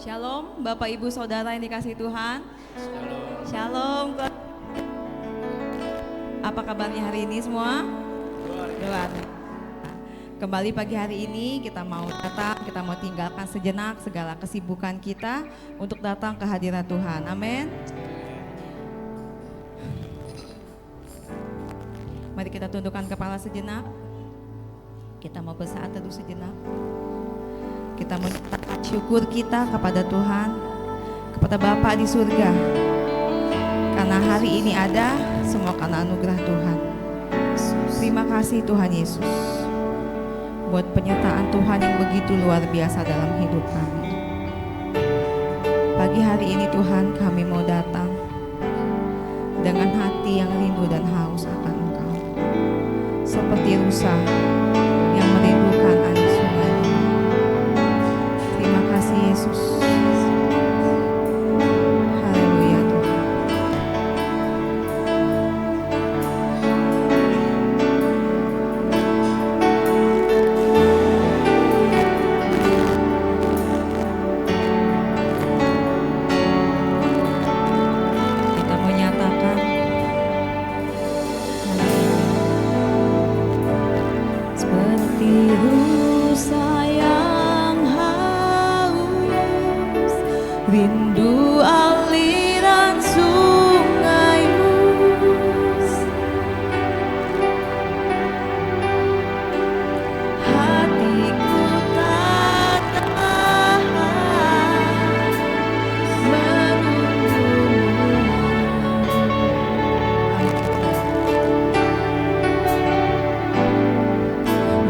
Shalom, Bapak Ibu Saudara yang dikasihi Tuhan. Shalom. Shalom. Apa kabarnya hari ini semua? Luar. Kembali pagi hari ini kita mau tinggalkan sejenak segala kesibukan kita untuk datang ke hadirat Tuhan. Amin. Mari kita tundukkan kepala sejenak. Kita mau bersaat teduh sejenak. Kita menyatakan syukur kita kepada Tuhan, kepada Bapa di surga. Karena hari ini ada semua karena anugerah Tuhan. Terima kasih Tuhan Yesus buat penyertaan Tuhan yang begitu luar biasa dalam hidup kami. Pagi hari ini Tuhan, kami mau datang dengan hati yang rindu dan haus akan Engkau, seperti rusa yang merindukan air sungai. Terima kasih Yesus. Haleluya Tuhan. Kita menyatakan seperti rusa yang haus, rindu aliran sungaimu. Hatiku tak tahan menunggumu.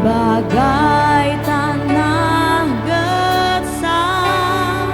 Bagai tanah gersang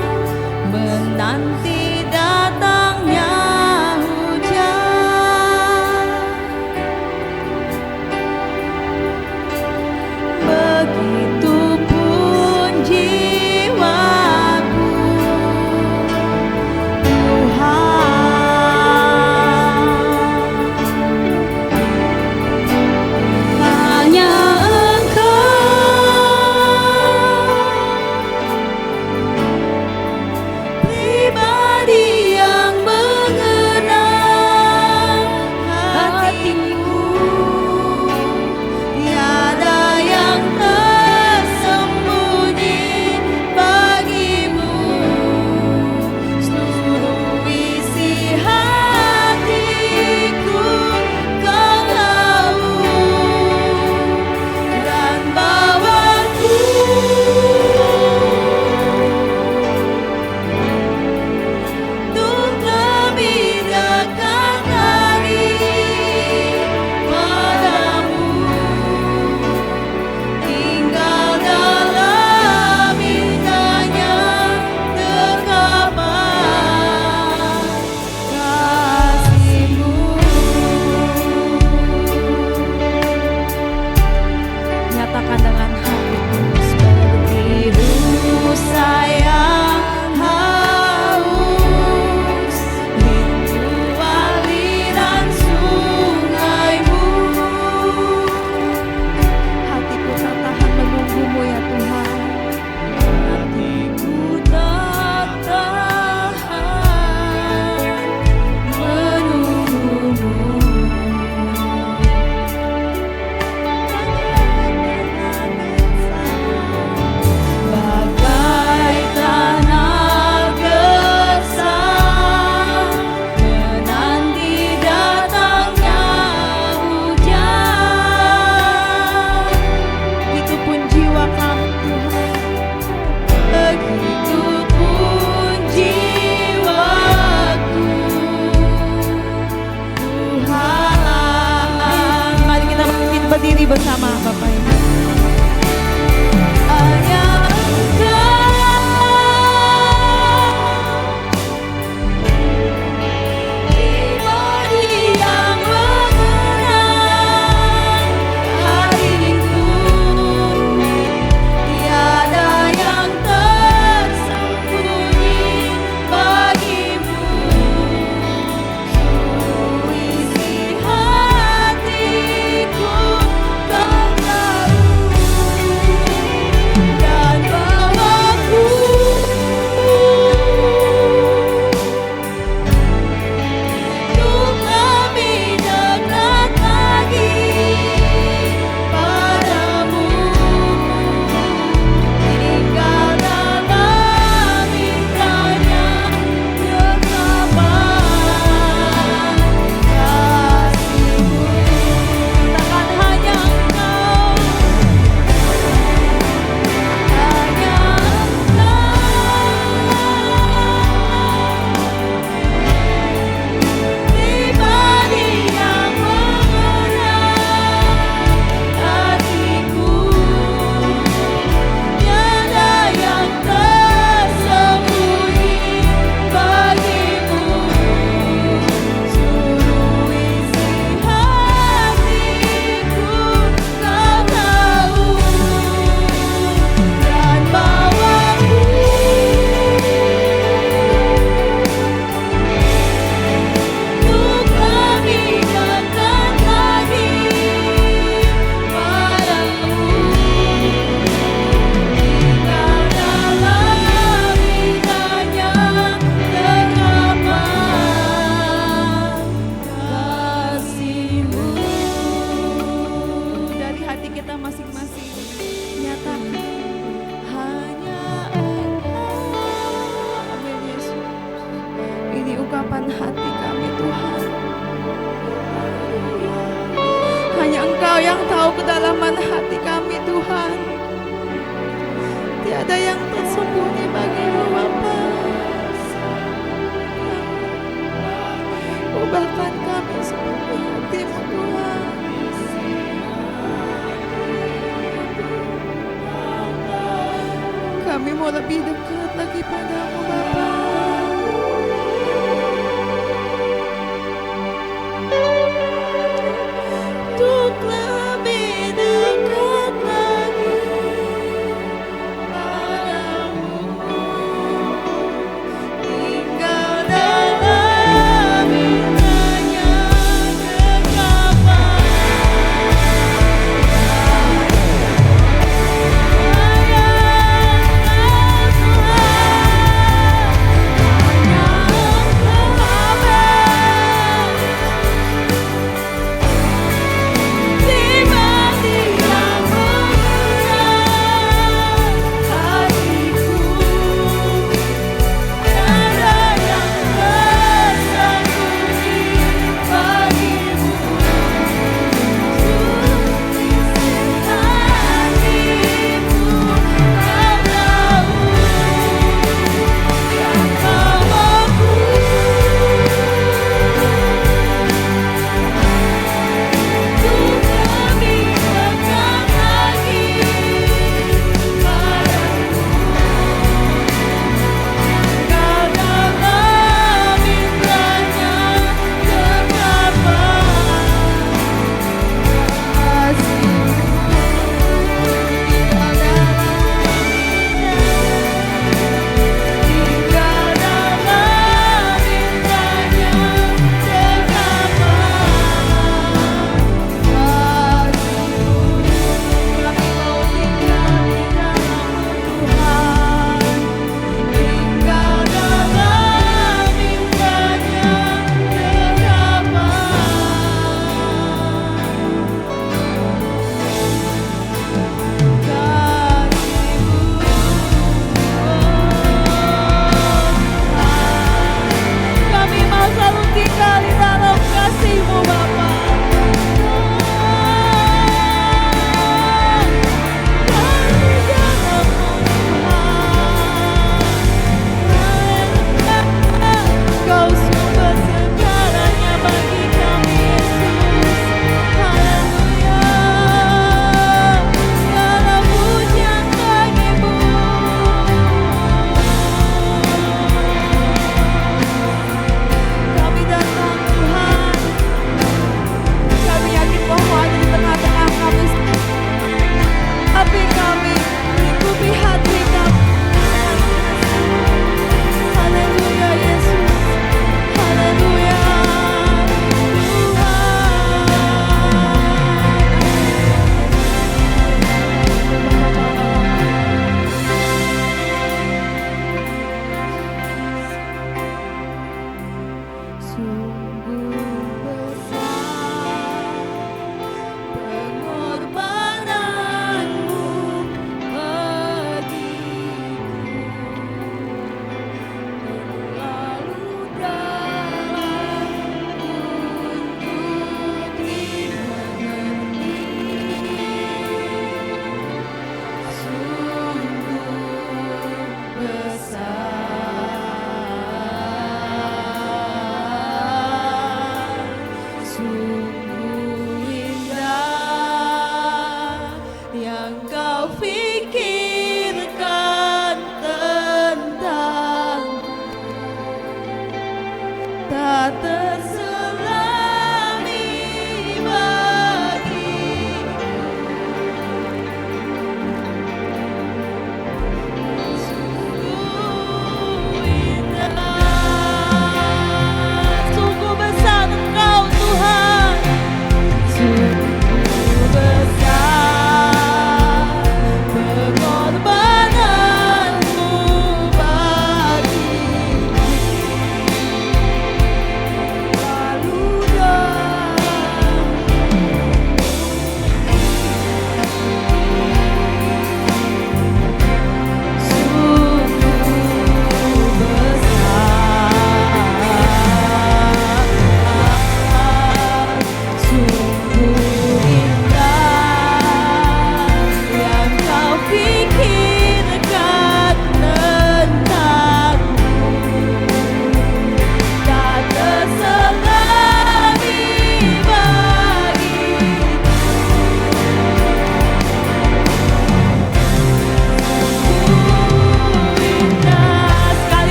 kedalaman hati kami Tuhan. Hanya Engkau yang tahu kedalaman hati kami Tuhan. Tiada yang tersembunyi bagimu Bapa. Ubahkan kami seperti hati-Mu Tuhan. Kami mau lebih dekat lagi padamu Bapa. Untuk lebih dekat lagi padamu, tinggal dalam indahnya kegelapan. Sayang Kau Tuhan.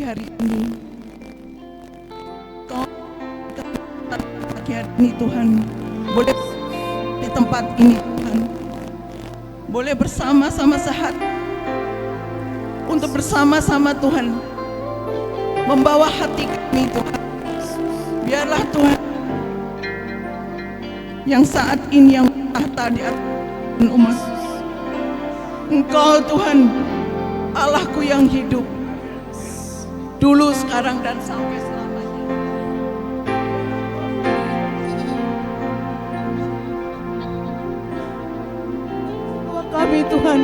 pagi hari ini. Kau pagi hari ini Tuhan, boleh di tempat ini Tuhan, boleh bersama-sama sehati untuk bersama-sama Tuhan membawa hati kami Tuhan. Biarlah Tuhan yang saat ini yang tahta di atas umat, Engkau Tuhan Allahku yang hidup, dulu, sekarang, dan sampai selamanya. Bahwa kami Tuhan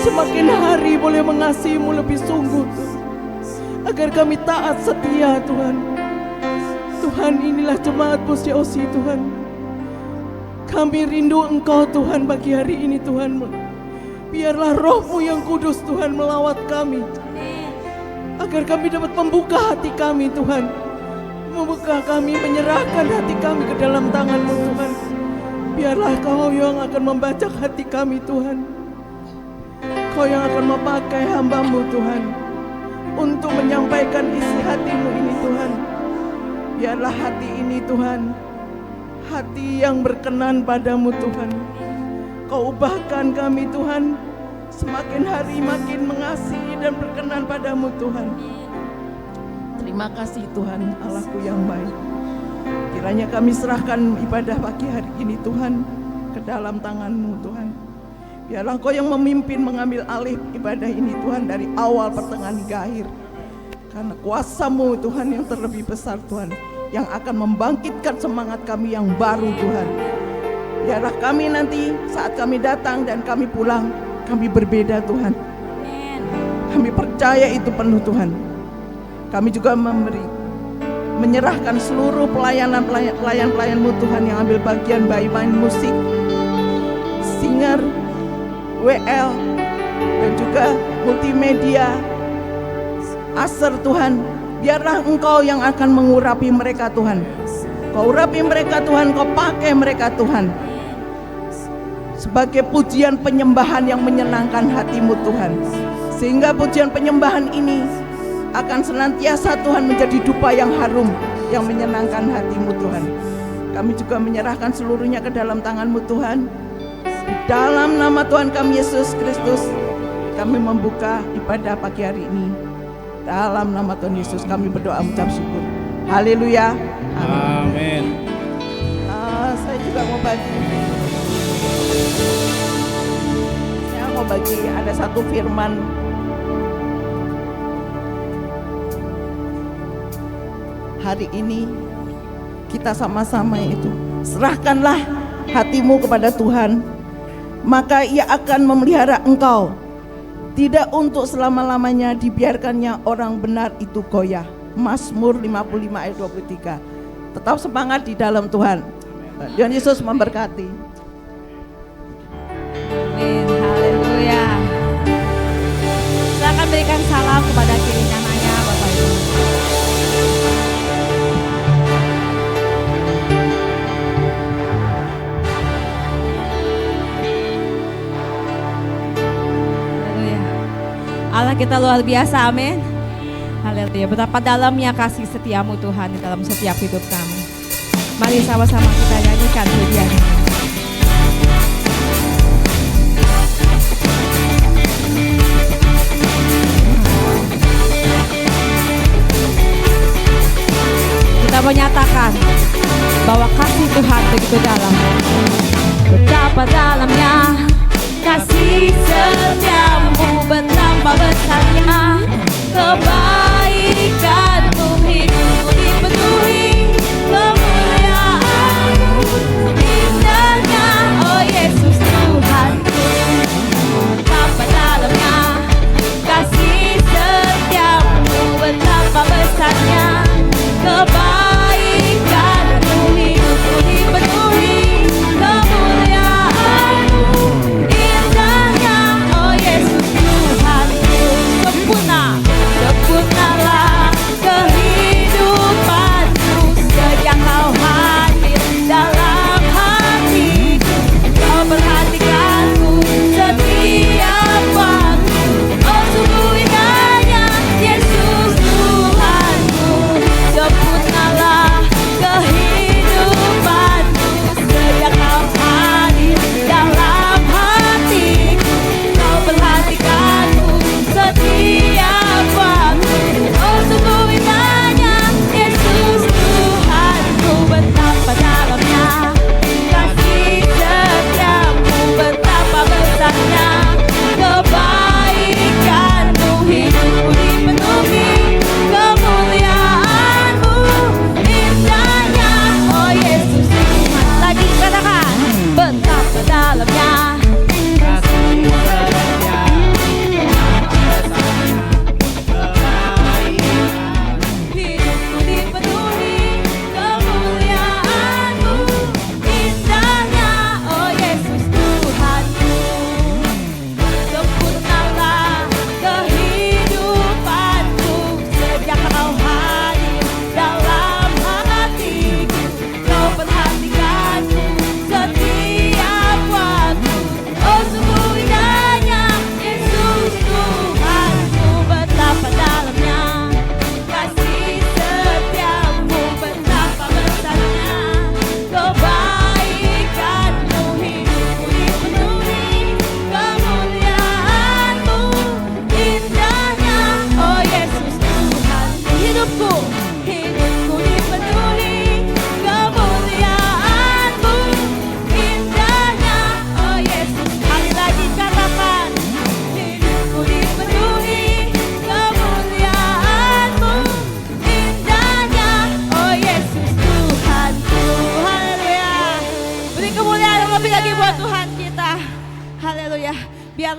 semakin hari boleh mengasihi-Mu lebih sungguh Tuhan, agar kami taat setia Tuhan. Tuhan, inilah jemaat Pusiosi Tuhan. Kami rindu Engkau Tuhan pagi hari ini Tuhan. Biarlah Roh-Mu yang kudus Tuhan melawat kami, agar kami dapat membuka hati kami Tuhan. Membuka kami, menyerahkan hati kami ke dalam tangan-Mu Tuhan. Biarlah Kau yang akan membajak hati kami Tuhan. Kau yang akan memakai hamba-Mu Tuhan untuk menyampaikan isi hati-Mu ini Tuhan. Biarlah hati ini Tuhan, hati yang berkenan padamu Tuhan. Kau ubahkan kami Tuhan, semakin hari makin mengasihi dan berkenan padamu Tuhan. Terima kasih Tuhan, Allahku yang baik. Kiranya kami serahkan ibadah pagi hari ini Tuhan ke dalam tangan-Mu Tuhan. Biarlah Kau yang memimpin, mengambil alih ibadah ini Tuhan, dari awal, pertengahan hingga akhir. Karena kuasa-Mu Tuhan yang terlebih besar Tuhan, yang akan membangkitkan semangat kami yang baru Tuhan. Biarlah kami nanti saat kami datang dan kami pulang, kami berbeda Tuhan. Kami percaya itu penuh Tuhan. Kami juga menyerahkan seluruh pelayan-pelayan-Mu Tuhan, yang ambil bagian baik main musik, singer, WL, dan juga multimedia, Aser Tuhan. Biarlah Engkau yang akan mengurapi mereka Tuhan. Kau urapi mereka Tuhan, Kau pakai mereka Tuhan, sebagai pujian penyembahan yang menyenangkan hati-Mu Tuhan. Sehingga pujian penyembahan ini akan senantiasa Tuhan menjadi dupa yang harum, yang menyenangkan hati-Mu Tuhan. Kami juga menyerahkan seluruhnya ke dalam tangan-Mu Tuhan. Di dalam nama Tuhan kami Yesus Kristus, kami membuka ibadah pagi hari ini. Dalam nama Tuhan Yesus kami berdoa mengucap syukur. Haleluya. Amin. Saya juga mau bagi ada satu firman hari ini kita sama-sama, itu serahkanlah hatimu kepada Tuhan, maka Ia akan memelihara engkau. Tidak untuk selama-lamanya dibiarkannya orang benar itu goyah. Mazmur 55 ayat 23. Tetap semangat di dalam Tuhan. Tuhan Yesus memberkati. Amin, haleluya. Silakan berikan salam kepada kiri kanannya Bapak Ibu. Allah kita luar biasa, amin. Haleluya, betapa dalamnya kasih setiamu Tuhan di dalam setiap hidup kami. Mari sama-sama kita nyanyikan pujian ini. Kita menyatakan bahwa kasih Tuhan begitu dalam. Betapa dalamnya kasih setiamu, betapa besarnya kebaikanmu, hidupku dipenuhi kemuliaan-Mu, indahnya oh Yesus Tuhanku. Betapa dalamnya kasih setiamu, betapa besarnya kebaikan-Mu, hidupku dipenuhi kemuliaan-Mu, indahnya oh Yesus Tuhanku. Sempurna, sempurna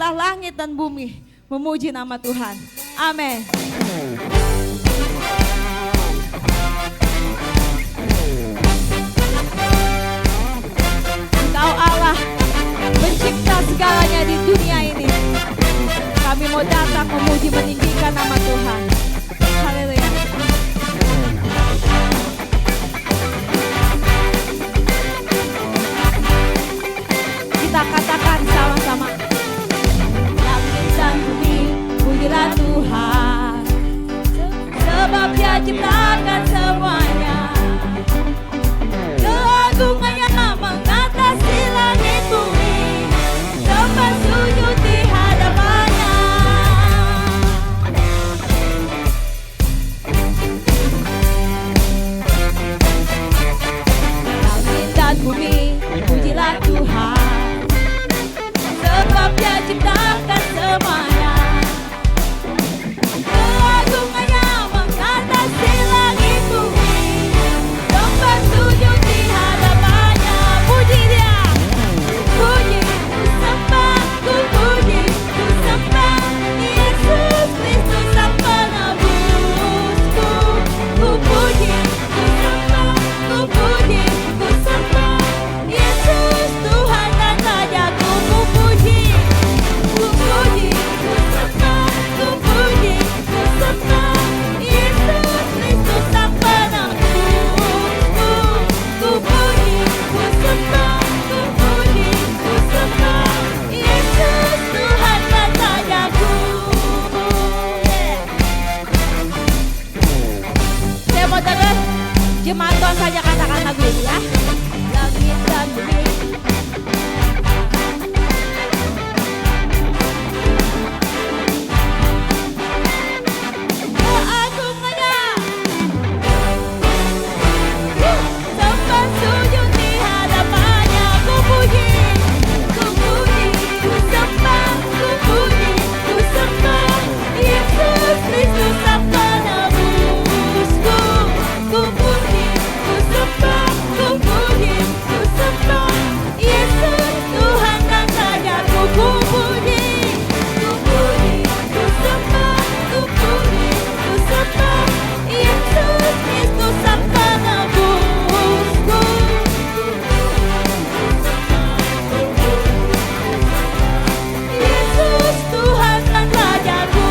Biarlah langit dan bumi memuji nama Tuhan. Amin. Engkau Allah pencipta segalanya di dunia ini. Kami mau datang memuji meninggikan nama Tuhan. Haleluya. Kita katakan sama-sama. Langit dan bumi pujilah Tuhan, sebab Dia ciptakan semuanya. Keagungannya mengatasi langit bumi, sembah sujud di hadapannya. Langit dan bumi pujilah Tuhan, sebab Dia ciptakan semuanya. Keagungannya mengatasi langit bumi, sembah sujud di hadapannya. Puji Dia, puji, ku sembah, ku puji, ku sembah Yesus Kristus Sang Penebusku. Ku puji, ku sembah, ku puji, ku sembah Yesus Tuhan dan Rajaku. Ku puji, ku puji, ku sembah, ku puji, ku sembah Yesus Kristus Sang Penebusku. Ku puji, ku sembah, ku puji, ku sembah Yesus Tuhan dan Rajaku. Saya mau dengar jemaat Tuhan saja katakan lagu ini ya. Langit dan bumi. Keagungannya, sembah sujud di hadapannya. Ku puji, ku puji, ku sembah, ku puji, ku sembah Yesus Kristus Sang Penebusku. Ku puji, ku sembah, ku puji, ku sembah Yesus Tuhan dan Rajaku. Ku puji, ku puji, ku sembah, ku puji, ku sembah Yesus Kristus Sang Penebusku. Yesus Tuhan dan Rajaku.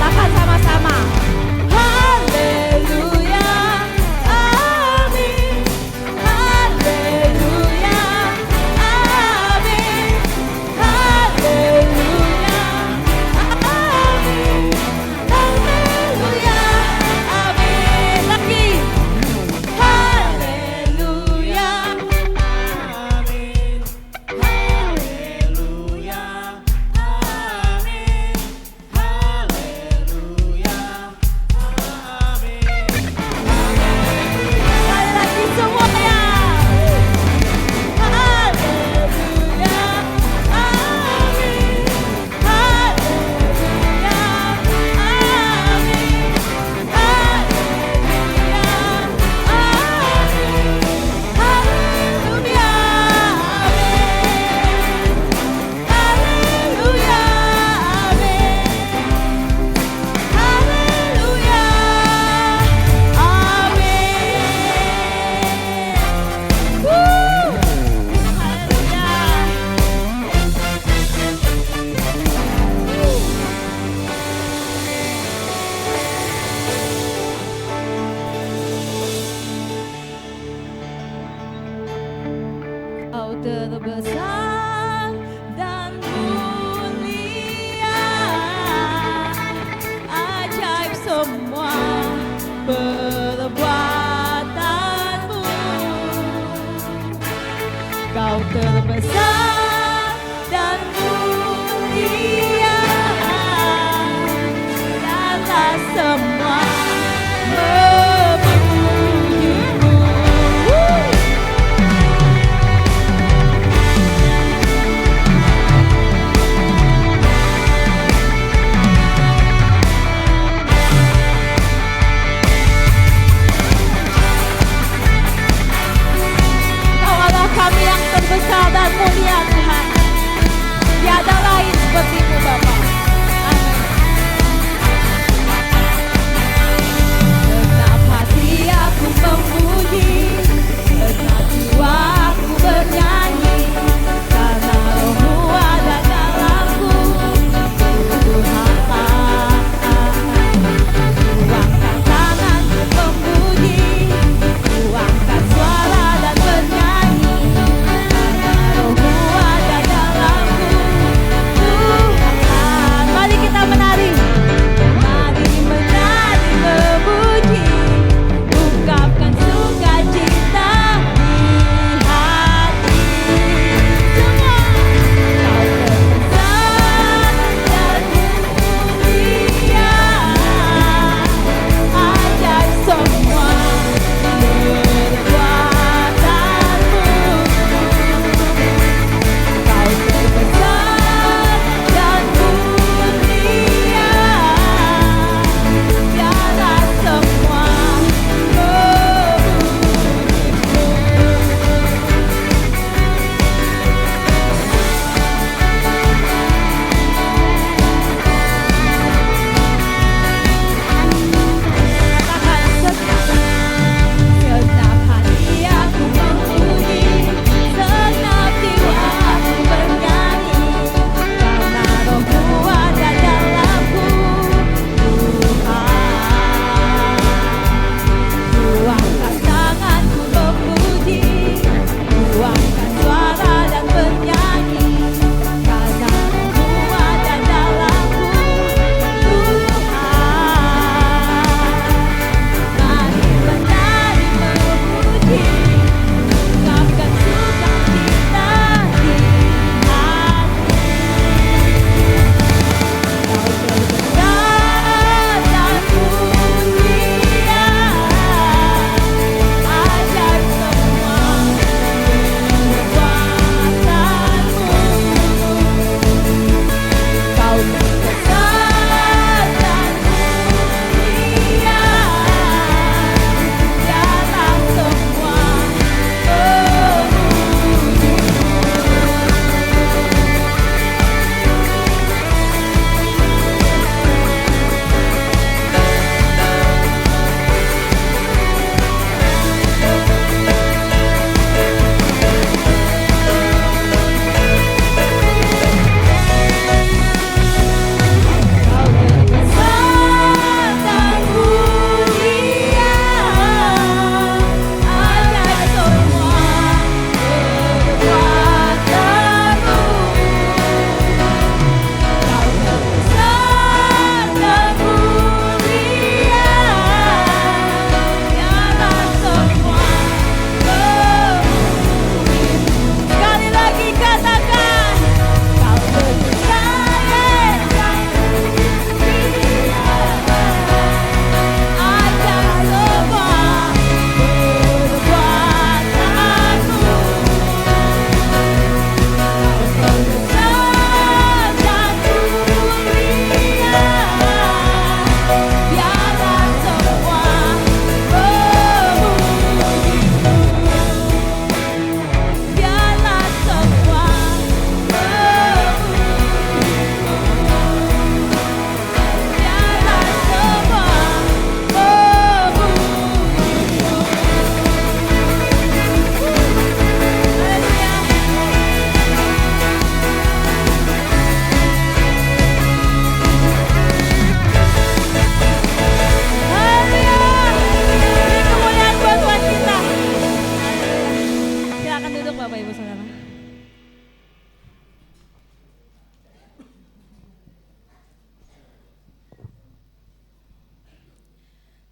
Katakan sama-sama. Haleluya, amin. Haleluya, amin. Haleluya, amin. Haleluya, amin. Lagi. Haleluya, amin. Haleluya, amin. Haleluya, amin. Sekali lagi semuanya. Haleluya, amin. Haleluya, amin. Haleluya, amin. Haleluya, amin. Haleluya, amin. Haleluya, amin. Kau terbesar dan mulia, ajaib semua perbuatanmu. Kau terbesar dan mulia, segala semua memujimu.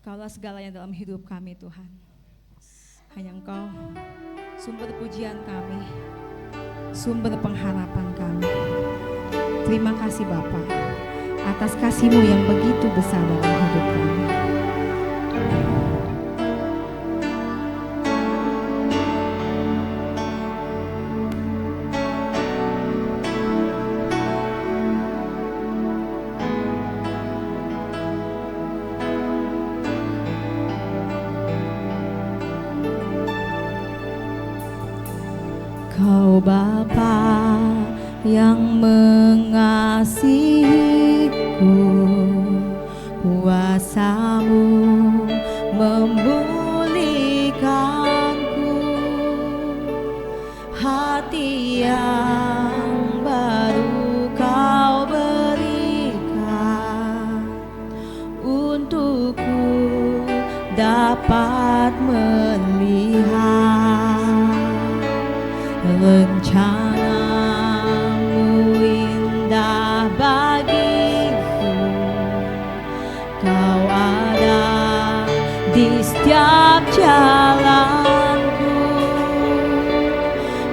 Kaulah segalanya dalam hidup kami Tuhan. Hanya Engkau sumber pujian kami, sumber pengharapan kami. Terima kasih Bapa atas kasih-Mu yang begitu besar dalam hidup kami. Kau Bapa yang mengasihiku, kuasa-Mu memulihkanku, hati yang baru Kau berikan untukku dapat melihat rencana-Mu indah bagiku. Kau ada di setiap jalanku.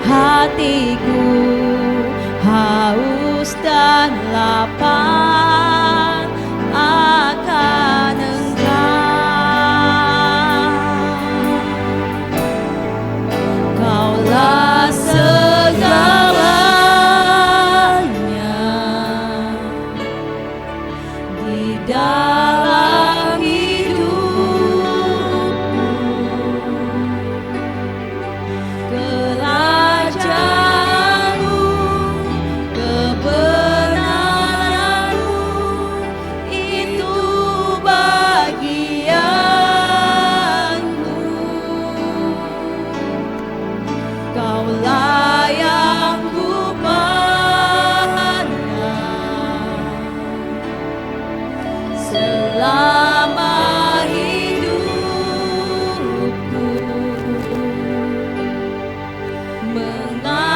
Hatiku haus dan lapar akan Engkau. Kaulah segalanya di dalam hidupku. Kerajaan-Mu, kebenaran-Mu, itu bagianku. Kaulah yang ku pandang selama hidupku, mengasihi-Mu,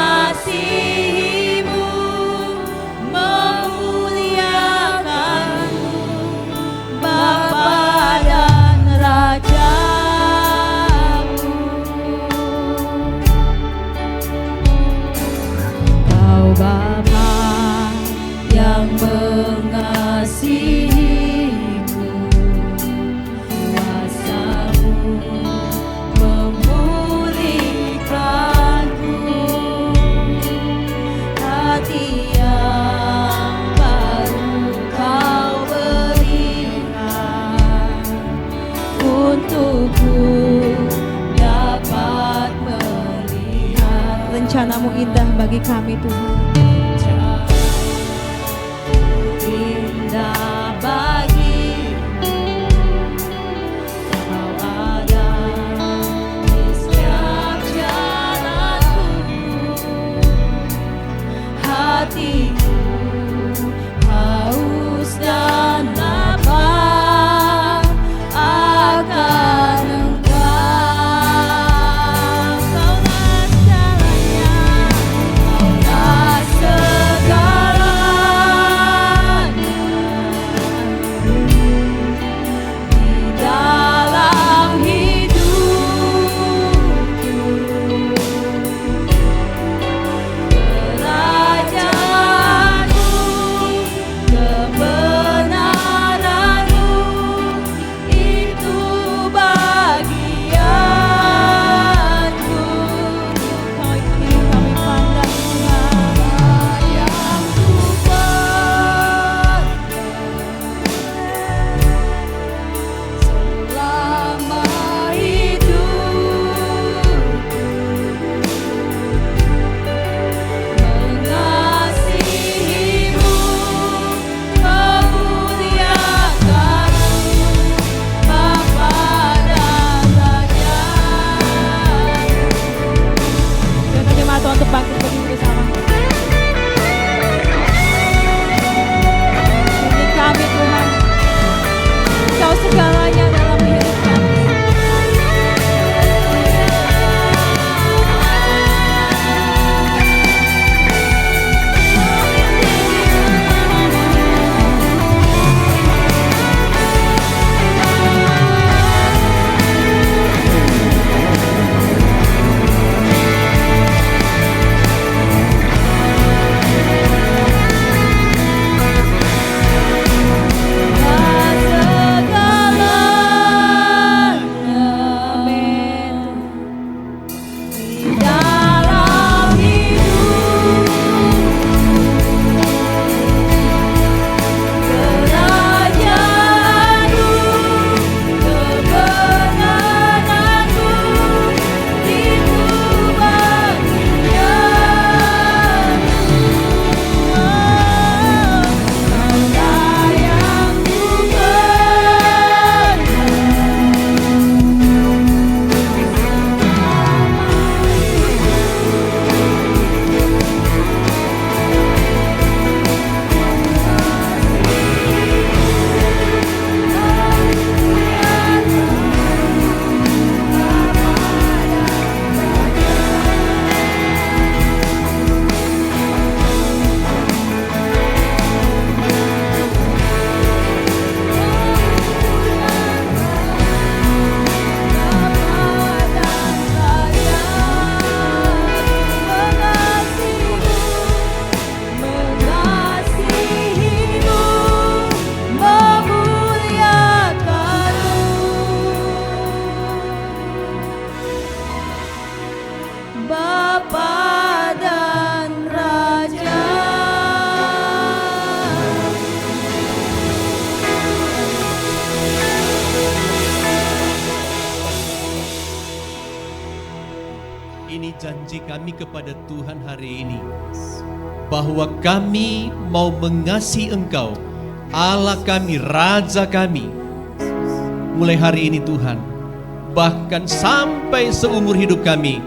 memuliakan-Mu, Bapa dan Raja-Ku. Kau Bapa yang mengasihiku, kuasa-Mu memulihkanku, hati yang baru Kau berikan untukku dapat melihat rencana-Mu indah bagi kami Tuhan. Indah bagimu, Kau ada di setiap jalanku. Hatiku haus dan lapar akan Engkau. Kaulah segalanya, Kaulah janji kami kepada Tuhan hari ini, bahwa kami mau mengasihi Engkau, Allah kami, Raja kami. Mulai hari ini Tuhan, bahkan sampai seumur hidup kami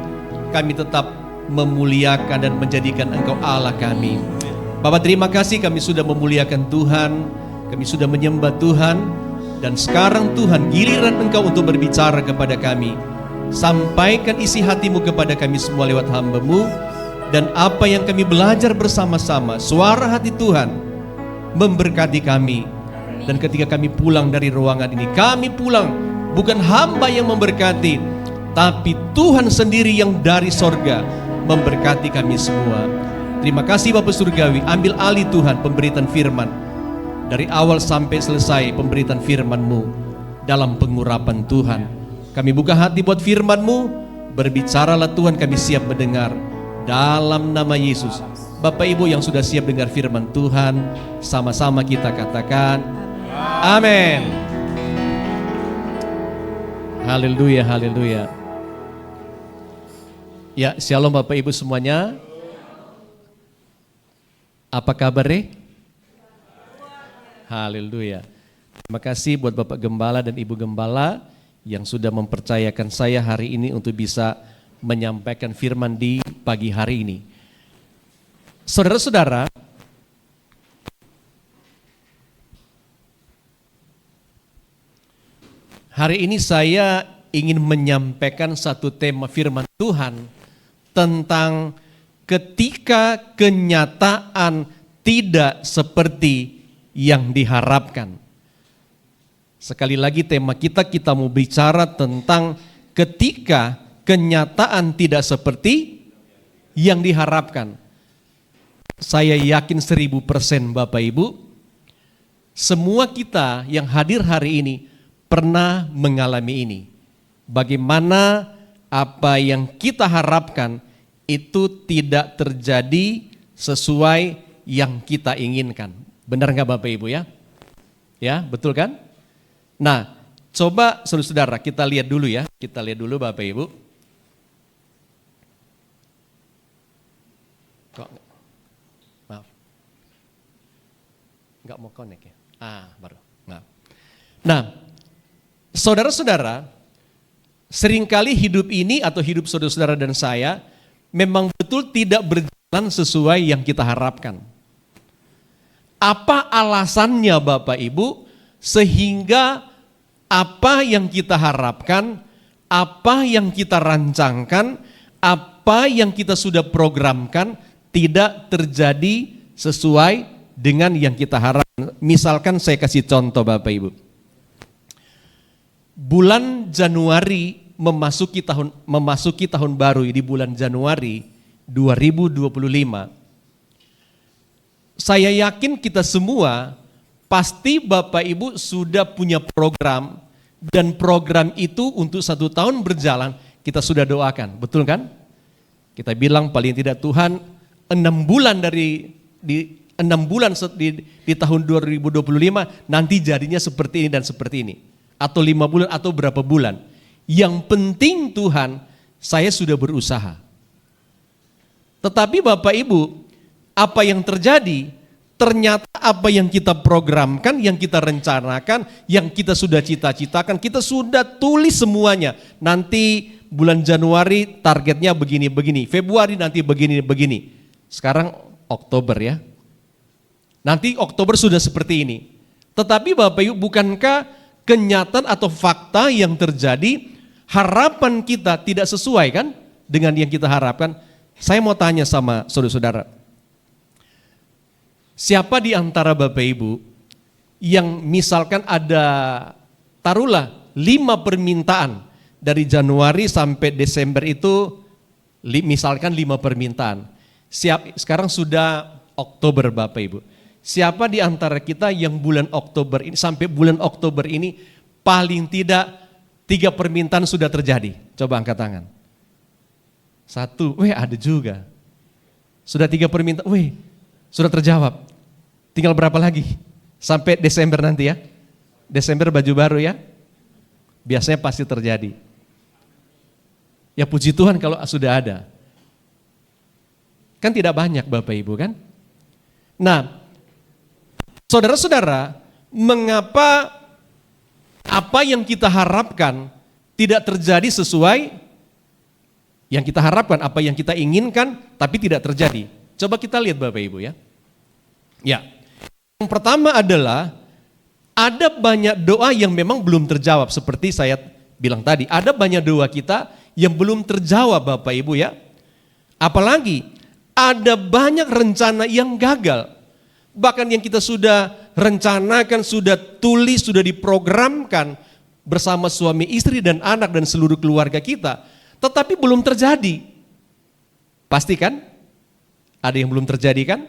tetap memuliakan dan menjadikan Engkau Allah kami. Bapak, terima kasih kami sudah memuliakan Tuhan, kami sudah menyembah Tuhan, dan sekarang Tuhan giliran Engkau untuk berbicara kepada kami. Sampaikan isi hati-Mu kepada kami semua lewat hamba-Mu, dan apa yang kami belajar bersama-sama, suara hati Tuhan memberkati kami. Dan ketika kami pulang dari ruangan ini, kami pulang bukan hamba yang memberkati, tapi Tuhan sendiri yang dari sorga memberkati kami semua. Terima kasih Bapak Surgawi, ambil alih Tuhan pemberitaan firman. Dari awal sampai selesai pemberitaan firman-Mu dalam pengurapan Tuhan. Kami buka hati buat firman-Mu, berbicaralah Tuhan, kami siap mendengar. Dalam nama Yesus. Bapak Ibu yang sudah siap dengar firman Tuhan, sama-sama kita katakan amin. Haleluya, haleluya. Ya, shalom Bapak Ibu semuanya. Apa kabar? Haleluya. Terima kasih buat Bapak Gembala dan Ibu Gembala yang sudah mempercayakan saya hari ini untuk bisa menyampaikan firman di pagi hari ini. Saudara-saudara, hari ini saya ingin menyampaikan satu tema firman Tuhan tentang ketika kenyataan tidak seperti yang diharapkan. Sekali lagi tema kita mau bicara tentang ketika kenyataan tidak seperti yang diharapkan. Saya yakin 1000% Bapak Ibu, semua kita yang hadir hari ini pernah mengalami ini. Bagaimana apa yang kita harapkan itu tidak terjadi sesuai yang kita inginkan. Benar nggak Bapak Ibu ya? Ya, betul kan? Nah, coba saudara-saudara kita lihat dulu ya. Kita lihat dulu Bapak Ibu. Kok maaf. Nggak mau connect ya? Baru. Nah, saudara-saudara, seringkali hidup ini atau hidup saudara-saudara dan saya memang betul tidak berjalan sesuai yang kita harapkan. Apa alasannya Bapak Ibu sehingga apa yang kita harapkan, apa yang kita rancangkan, apa yang kita sudah programkan tidak terjadi sesuai dengan yang kita harapkan. Misalkan saya kasih contoh Bapak Ibu. Bulan Januari memasuki tahun baru di bulan Januari 2025. Saya yakin kita semua pasti Bapak Ibu sudah punya program, dan program itu untuk 1 tahun berjalan kita sudah doakan, betul kan? Kita bilang paling tidak Tuhan 6 bulan di tahun 2025 nanti jadinya seperti ini dan seperti ini. Atau 5 bulan atau berapa bulan. Yang penting Tuhan, saya sudah berusaha. Tetapi Bapak Ibu, apa yang terjadi? Ternyata apa yang kita programkan, yang kita rencanakan, yang kita sudah cita-citakan, kita sudah tulis semuanya. Nanti bulan Januari targetnya begini-begini, Februari nanti begini-begini. Sekarang Oktober ya. Nanti Oktober sudah seperti ini. Tetapi Bapak Ibu, bukankah kenyataan atau fakta yang terjadi, harapan kita tidak sesuai kan dengan yang kita harapkan? Saya mau tanya sama saudara-saudara. Siapa di antara Bapak Ibu yang misalkan ada taruhlah 5 permintaan dari Januari sampai Desember itu, misalkan 5 permintaan. Sekarang sudah Oktober Bapak Ibu. Siapa di antara kita yang bulan Oktober ini sampai bulan Oktober ini paling tidak 3 permintaan sudah terjadi? Coba angkat tangan. 1, ada juga. Sudah 3 permintaan, sudah terjawab. Tinggal berapa lagi? Sampai Desember nanti ya. Desember baju baru ya. Biasanya pasti terjadi. Ya puji Tuhan kalau sudah ada. Kan tidak banyak Bapak Ibu kan? Nah, saudara-saudara, mengapa apa yang kita harapkan tidak terjadi sesuai yang kita harapkan, apa yang kita inginkan tapi tidak terjadi? Coba kita lihat Bapak Ibu ya. Ya, yang pertama adalah ada banyak doa yang memang belum terjawab seperti saya bilang tadi. Ada banyak doa kita yang belum terjawab Bapak Ibu ya. Apalagi ada banyak rencana yang gagal. Bahkan yang kita sudah rencanakan, sudah tulis, sudah diprogramkan bersama suami istri dan anak dan seluruh keluarga kita, tetapi belum terjadi. Pasti kan? Ada yang belum terjadi kan?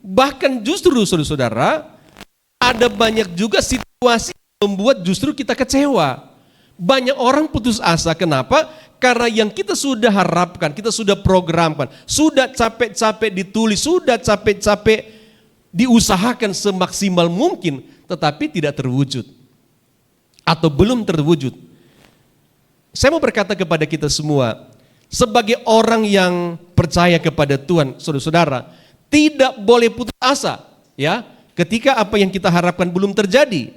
Bahkan justru saudara-saudara, ada banyak juga situasi yang membuat justru kita kecewa. Banyak orang putus asa, kenapa? Karena yang kita sudah harapkan, kita sudah programkan, sudah capek-capek ditulis, sudah capek-capek diusahakan semaksimal mungkin, tetapi tidak terwujud. Atau belum terwujud. Saya mau berkata kepada kita semua, sebagai orang yang percaya kepada Tuhan, saudara-saudara, tidak boleh putus asa, ya, ketika apa yang kita harapkan belum terjadi.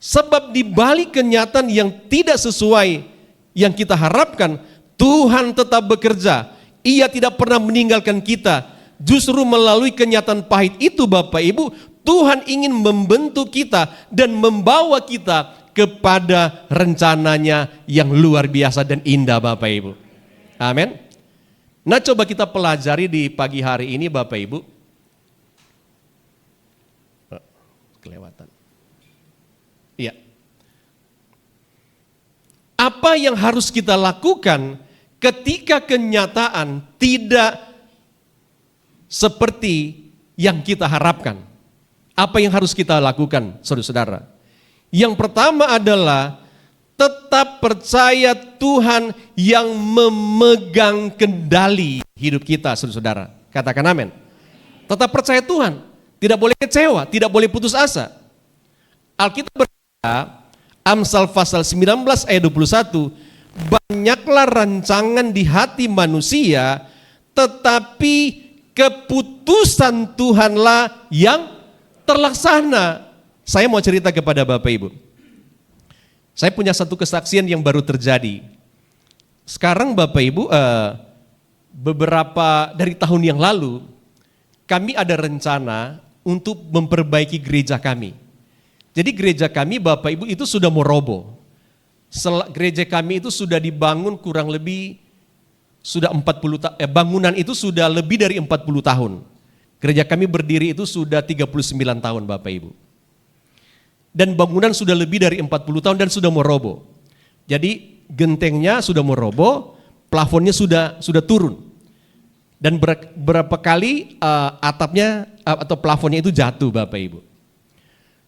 Sebab di balik kenyataan yang tidak sesuai yang kita harapkan, Tuhan tetap bekerja. Ia tidak pernah meninggalkan kita. Justru melalui kenyataan pahit itu Bapak Ibu, Tuhan ingin membentuk kita dan membawa kita kepada rencananya yang luar biasa dan indah Bapak Ibu. Amin. Nah, coba kita pelajari di pagi hari ini Bapak Ibu. Kelewatan. Iya. Apa yang harus kita lakukan ketika kenyataan tidak seperti yang kita harapkan? Apa yang harus kita lakukan, saudara-saudara? Yang pertama adalah tetap percaya Tuhan yang memegang kendali hidup kita, saudara-saudara. Katakan amin. Tetap percaya Tuhan, tidak boleh kecewa, tidak boleh putus asa. Alkitab berkata, Amsal pasal 19 ayat 21, banyaklah rancangan di hati manusia, tetapi keputusan Tuhanlah yang terlaksana. Saya mau cerita kepada Bapak Ibu. Saya punya satu kesaksian yang baru terjadi. Sekarang Bapak Ibu, beberapa dari tahun yang lalu, kami ada rencana untuk memperbaiki gereja kami. Jadi gereja kami Bapak Ibu itu sudah mau roboh. Gereja kami itu sudah dibangun kurang lebih sudah 40 bangunan itu sudah lebih dari 40 tahun. Gereja kami berdiri itu sudah 39 tahun Bapak Ibu. Dan bangunan sudah lebih dari 40 tahun dan sudah mau roboh. Jadi gentengnya sudah mau roboh, plafonnya sudah turun. Dan berapa kali atapnya atau plafonnya itu jatuh Bapak Ibu.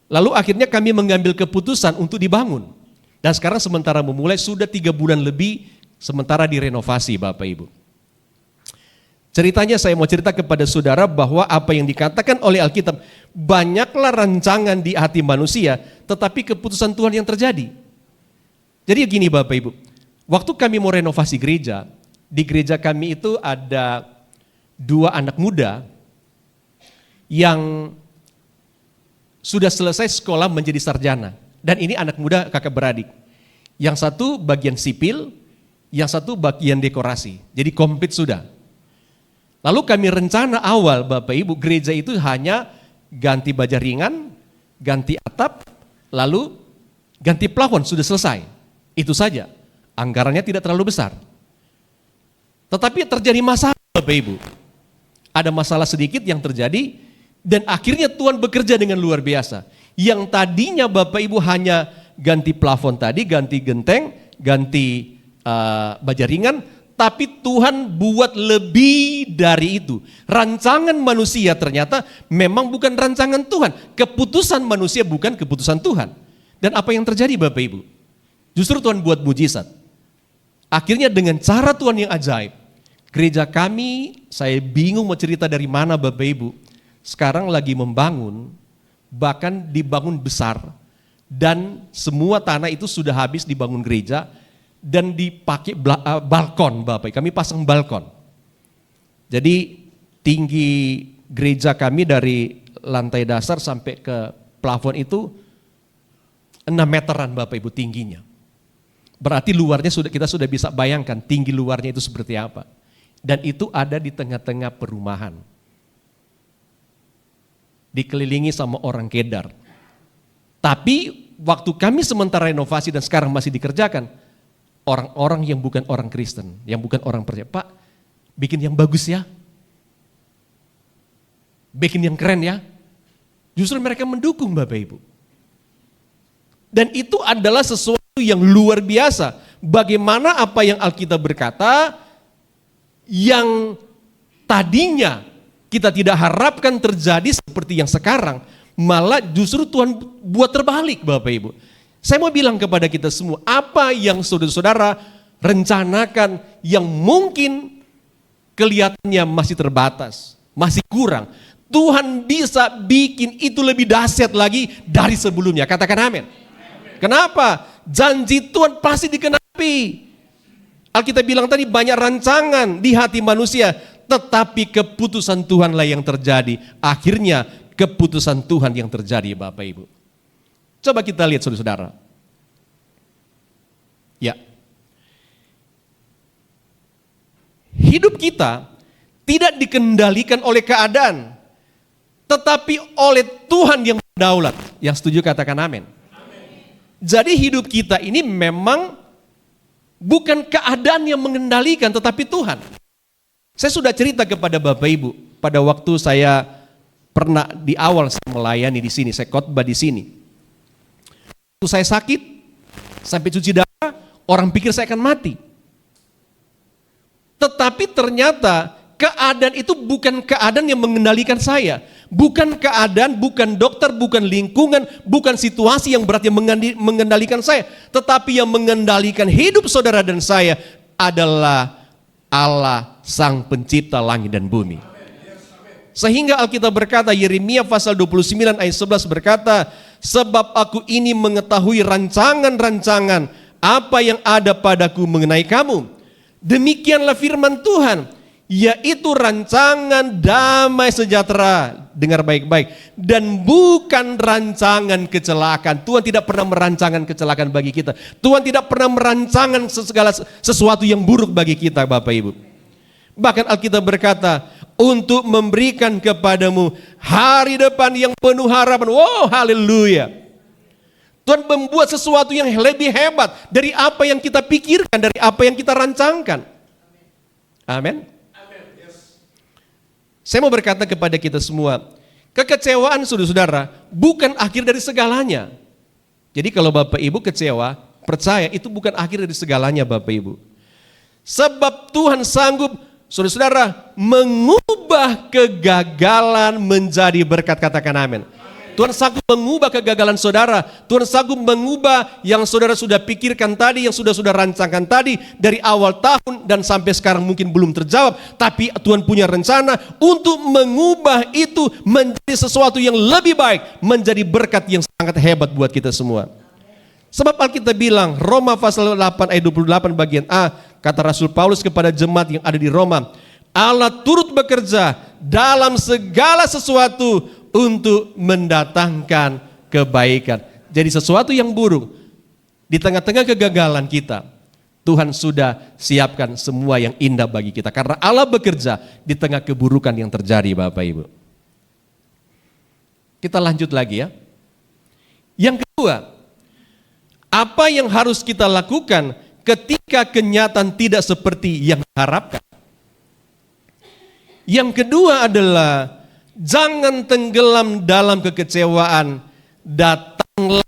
Lalu akhirnya kami mengambil keputusan untuk dibangun. Dan sekarang sementara memulai sudah 3 bulan lebih sementara direnovasi Bapak Ibu. Ceritanya saya mau cerita kepada saudara bahwa apa yang dikatakan oleh Alkitab, banyaklah rancangan di hati manusia, tetapi keputusan Tuhan yang terjadi. Jadi gini Bapak Ibu, waktu kami mau renovasi gereja, di gereja kami itu ada 2 anak muda yang sudah selesai sekolah menjadi sarjana. Dan ini anak muda kakak beradik. Yang satu bagian sipil, yang satu bagian dekorasi. Jadi komplit sudah. Lalu kami rencana awal Bapak Ibu, gereja itu hanya ganti baja ringan, ganti atap, lalu ganti plafon, sudah selesai. Itu saja. Anggarannya tidak terlalu besar. Tetapi terjadi masalah Bapak Ibu. Ada masalah sedikit yang terjadi dan akhirnya Tuhan bekerja dengan luar biasa. Yang tadinya Bapak Ibu hanya ganti plafon tadi, ganti genteng, ganti baja ringan, tapi Tuhan buat lebih dari itu. Rancangan manusia ternyata memang bukan rancangan Tuhan. Keputusan manusia bukan keputusan Tuhan. Dan apa yang terjadi Bapak Ibu? Justru Tuhan buat mujizat. Akhirnya dengan cara Tuhan yang ajaib, gereja kami, saya bingung mau cerita dari mana Bapak Ibu, sekarang lagi membangun, bahkan dibangun besar, dan semua tanah itu sudah habis dibangun gereja, dan dipakai balkon Bapak, kami pasang balkon. Jadi tinggi gereja kami dari lantai dasar sampai ke plafon itu 6 meteran Bapak Ibu tingginya. Berarti luarnya kita sudah bisa bayangkan tinggi luarnya itu seperti apa. Dan itu ada di tengah-tengah perumahan. Dikelilingi sama orang Kedar. Tapi waktu kami sementara renovasi dan sekarang masih dikerjakan, orang-orang yang bukan orang Kristen, yang bukan orang percaya, Pak, bikin yang bagus ya. Bikin yang keren ya. Justru mereka mendukung Bapak Ibu. Dan itu adalah sesuatu yang luar biasa. Bagaimana apa yang Alkitab berkata, yang tadinya kita tidak harapkan terjadi seperti yang sekarang, malah justru Tuhan buat terbalik Bapak Ibu. Saya mau bilang kepada kita semua, apa yang saudara-saudara rencanakan yang mungkin kelihatannya masih terbatas, masih kurang, Tuhan bisa bikin itu lebih dahsyat lagi dari sebelumnya. Katakan amin. Kenapa? Janji Tuhan pasti digenapi. Alkitab bilang tadi banyak rancangan di hati manusia, tetapi keputusan Tuhanlah yang terjadi. Akhirnya keputusan Tuhan yang terjadi Bapak Ibu. Coba kita lihat saudara-saudara. Ya. Hidup kita tidak dikendalikan oleh keadaan, tetapi oleh Tuhan yang berdaulat. Yang setuju katakan amin. Jadi hidup kita ini memang bukan keadaan yang mengendalikan, tetapi Tuhan. Saya sudah cerita kepada Bapak Ibu pada waktu saya pernah di awal saya melayani di sini, saya khotbah di sini. Waktu saya sakit, sampai cuci darah, orang pikir saya akan mati. Tetapi ternyata keadaan itu bukan keadaan yang mengendalikan saya. Bukan keadaan, bukan dokter, bukan lingkungan, bukan situasi yang berat yang mengendalikan saya. Tetapi yang mengendalikan hidup saudara dan saya adalah Allah Sang Pencipta langit dan bumi. Sehingga Alkitab berkata, Yeremia pasal 29 ayat 11 berkata, sebab aku ini mengetahui rancangan-rancangan apa yang ada padaku mengenai kamu. Demikianlah firman Tuhan, yaitu rancangan damai sejahtera. Dengar baik-baik. Dan bukan rancangan kecelakaan. Tuhan tidak pernah merancangkan kecelakaan bagi kita. Tuhan tidak pernah merancangkan segala sesuatu yang buruk bagi kita Bapak Ibu. Bahkan Alkitab berkata, untuk memberikan kepadamu hari depan yang penuh harapan. Wow, haleluya. Tuhan membuat sesuatu yang lebih hebat dari apa yang kita pikirkan, dari apa yang kita rancangkan. Amin. Saya mau berkata kepada kita semua, kekecewaan saudara-saudara bukan akhir dari segalanya. Jadi kalau Bapak Ibu kecewa, percaya itu bukan akhir dari segalanya Bapak Ibu. Sebab Tuhan sanggup saudara-saudara mengubah kegagalan menjadi berkat. Katakan amin. Tuhan sanggup mengubah kegagalan saudara. Tuhan sanggup mengubah yang saudara sudah pikirkan tadi, yang sudah rancangkan tadi dari awal tahun dan sampai sekarang mungkin belum terjawab. Tapi Tuhan punya rencana untuk mengubah itu menjadi sesuatu yang lebih baik, menjadi berkat yang sangat hebat buat kita semua. Sebab Alkitab bilang, Roma pasal 8 ayat 28 bagian A, kata Rasul Paulus kepada jemaat yang ada di Roma, Allah turut bekerja dalam segala sesuatu untuk mendatangkan kebaikan. Jadi sesuatu yang buruk, di tengah-tengah kegagalan kita, Tuhan sudah siapkan semua yang indah bagi kita. Karena Allah bekerja di tengah keburukan yang terjadi Bapak Ibu. Kita lanjut lagi ya. Yang kedua, apa yang harus kita lakukan ketika kenyataan tidak seperti yang diharapkan? Yang kedua adalah jangan tenggelam dalam kekecewaan, datanglah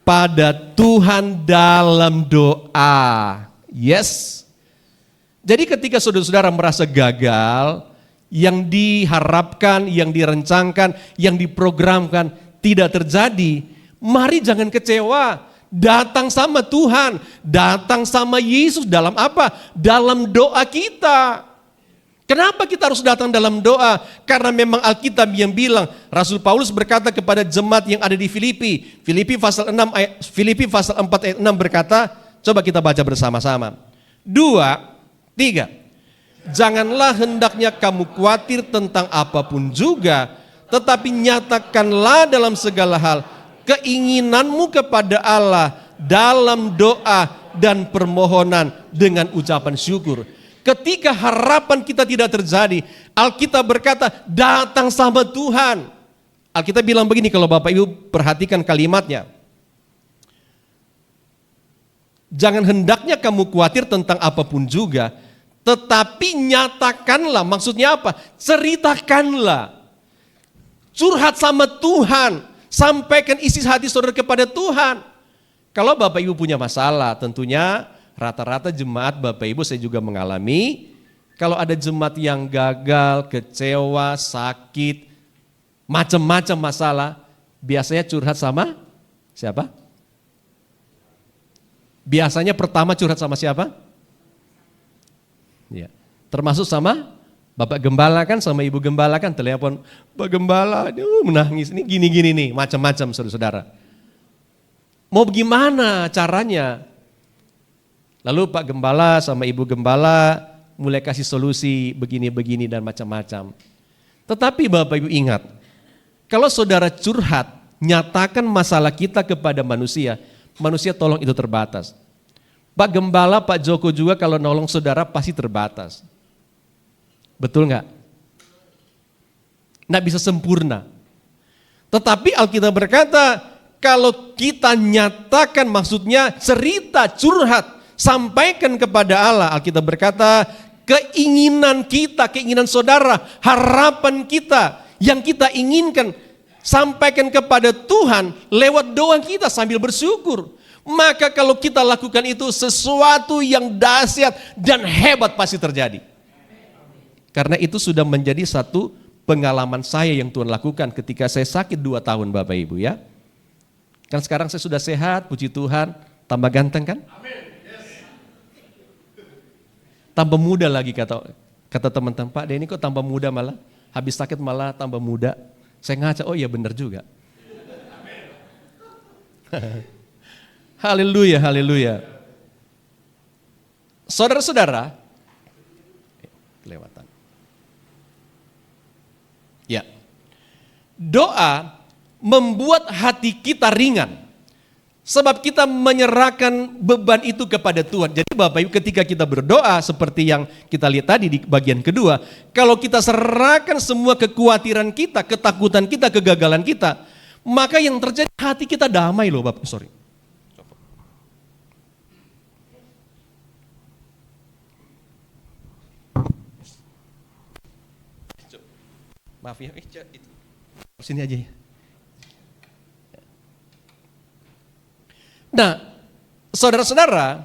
pada Tuhan dalam doa. Yes. Jadi ketika saudara-saudara merasa gagal, yang diharapkan, yang direncangkan, yang diprogramkan tidak terjadi, mari jangan kecewa. Datang sama Tuhan, datang sama Yesus dalam apa? Dalam doa kita. Kenapa kita harus datang dalam doa? Karena memang Alkitab yang bilang, Rasul Paulus berkata kepada jemaat yang ada di Filipi. Filipi pasal 4 ayat 6 berkata, coba kita baca bersama-sama. 2, 3. Janganlah hendaknya kamu khawatir tentang apapun juga, tetapi nyatakanlah dalam segala hal keinginanmu kepada Allah dalam doa dan permohonan dengan ucapan syukur. Ketika harapan kita tidak terjadi, Alkitab berkata, datang sama Tuhan. Alkitab bilang begini, kalau Bapak Ibu perhatikan kalimatnya. Jangan hendaknya kamu khawatir tentang apapun juga, tetapi nyatakanlah, maksudnya apa? Ceritakanlah. Curhat sama Tuhan, sampaikan isi hati saudara kepada Tuhan. Kalau Bapak Ibu punya masalah, tentunya rata-rata jemaat Bapak Ibu saya juga mengalami, kalau ada jemaat yang gagal, kecewa, sakit, macam-macam masalah, biasanya curhat sama siapa? Biasanya pertama curhat sama siapa? Ya, termasuk sama Bapak Gembala kan, sama Ibu Gembala kan, telepon, Pak Gembala, aduh menangis, ini gini-gini nih, macam-macam saudara-saudara. Mau gimana caranya? Lalu Pak Gembala sama Ibu Gembala mulai kasih solusi begini-begini dan macam-macam. Tetapi Bapak Ibu ingat, kalau saudara curhat, nyatakan masalah kita kepada manusia, manusia tolong itu terbatas. Pak Gembala, Pak Joko juga kalau nolong saudara pasti terbatas. Betul nggak? Nggak bisa sempurna. Tetapi Alkitab berkata, kalau kita nyatakan, maksudnya cerita, curhat, sampaikan kepada Allah. Alkitab berkata, keinginan kita, keinginan saudara, harapan kita, yang kita inginkan, sampaikan kepada Tuhan lewat doa kita sambil bersyukur. Maka kalau kita lakukan itu, sesuatu yang dahsyat dan hebat pasti terjadi. Karena itu sudah menjadi satu pengalaman saya yang Tuhan lakukan ketika saya sakit 2 tahun Bapak Ibu ya. Kan sekarang saya sudah sehat, puji Tuhan, tambah ganteng kan? Tambah muda lagi kata teman-teman, Pak Denny kok tambah muda malah, habis sakit malah tambah muda. Saya ngaca, oh iya benar juga. Haleluya, haleluya. Saudara-saudara, kelewatan. Ya, doa membuat hati kita ringan. Sebab kita menyerahkan beban itu kepada Tuhan. Jadi Bapak Ibu ketika kita berdoa seperti yang kita lihat tadi di bagian kedua. Kalau kita serahkan semua kekhawatiran kita, ketakutan kita, kegagalan kita. Maka yang terjadi hati kita damai loh Bapak. Sorry. Maaf ya, itu. Sini aja ya. Nah, saudara-saudara,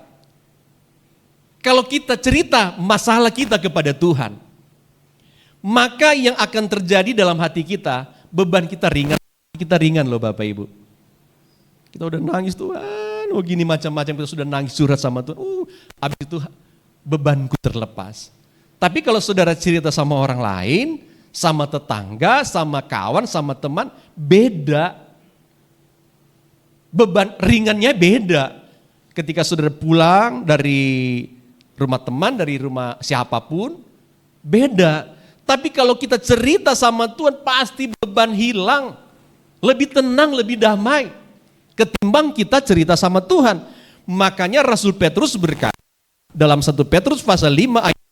kalau kita cerita masalah kita kepada Tuhan, maka yang akan terjadi dalam hati kita, beban kita ringan loh Bapak Ibu. Kita udah nangis Tuhan, oh gini macam-macam, kita sudah nangis curhat sama Tuhan, habis itu bebanku terlepas. Tapi kalau saudara cerita sama orang lain, sama tetangga, sama kawan, sama teman, beda. Beban ringannya beda. Ketika saudara pulang dari rumah teman, dari rumah siapapun, beda. Tapi kalau kita cerita sama Tuhan, pasti beban hilang. Lebih tenang, lebih damai. Ketimbang kita cerita sama Tuhan. Makanya Rasul Petrus berkata, dalam 1 Petrus pasal 5 ayat,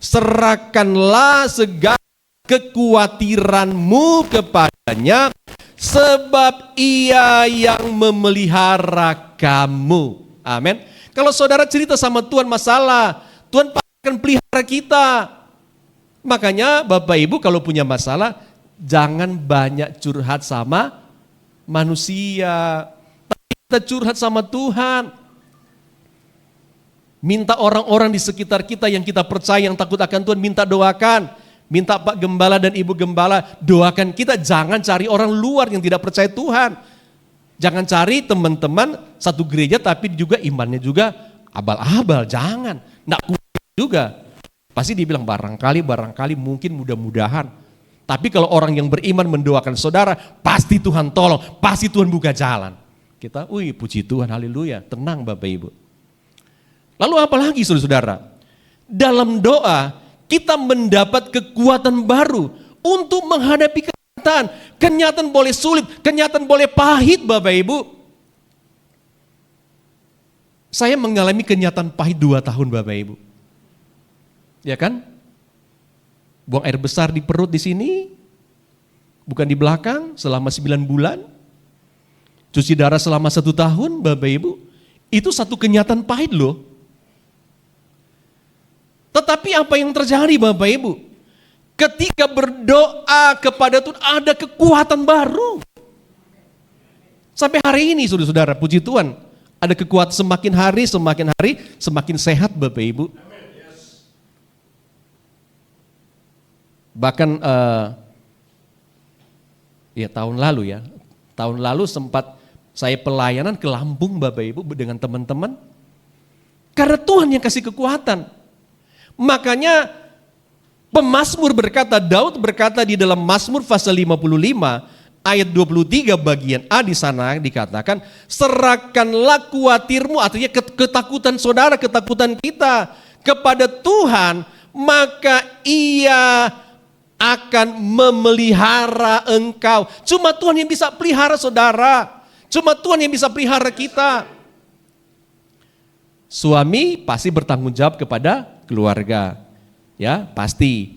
serahkanlah segala kekhawatiranmu kepadanya, sebab ia yang memelihara kamu. Amin. Kalau saudara cerita sama Tuhan masalah, Tuhan akan pelihara kita. Makanya Bapak Ibu kalau punya masalah, jangan banyak curhat sama manusia. Tapi kita curhat sama Tuhan. Minta orang-orang di sekitar kita yang kita percaya, yang takut akan Tuhan, minta doakan. Minta Pak Gembala dan Ibu Gembala doakan kita, jangan cari orang luar yang tidak percaya Tuhan. Jangan cari teman-teman satu gereja tapi juga imannya juga abal-abal, jangan. Nggak kuat juga. Pasti dibilang barangkali mungkin mudah-mudahan. Tapi kalau orang yang beriman mendoakan saudara, pasti Tuhan tolong, pasti Tuhan buka jalan. Kita, puji Tuhan, haleluya, tenang Bapak Ibu. Lalu apalagi saudara-saudara? Dalam doa, kita mendapat kekuatan baru untuk menghadapi kenyataan. Kenyataan boleh sulit, kenyataan boleh pahit Bapak Ibu. Saya mengalami kenyataan pahit 2 tahun Bapak Ibu. Ya kan? Buang air besar di perut di sini, bukan di belakang selama 9 bulan. Cuci darah selama 1 tahun Bapak Ibu. Itu satu kenyataan pahit loh. Tetapi apa yang terjadi Bapak Ibu? Ketika berdoa kepada Tuhan ada kekuatan baru. Sampai hari ini saudara-saudara, puji Tuhan. Ada kekuatan semakin hari semakin sehat Bapak Ibu. Bahkan tahun lalu sempat saya pelayanan ke Lampung Bapak Ibu dengan teman-teman. Karena Tuhan yang kasih kekuatan. Makanya pemazmur berkata, Daud berkata di dalam Mazmur pasal 55 ayat 23 bagian A di sana dikatakan, serahkanlah khawatirmu, artinya ketakutan saudara, ketakutan kita kepada Tuhan, maka Ia akan memelihara engkau. Cuma Tuhan yang bisa pelihara saudara. Cuma Tuhan yang bisa pelihara kita. Suami pasti bertanggung jawab kepada keluarga. Ya, pasti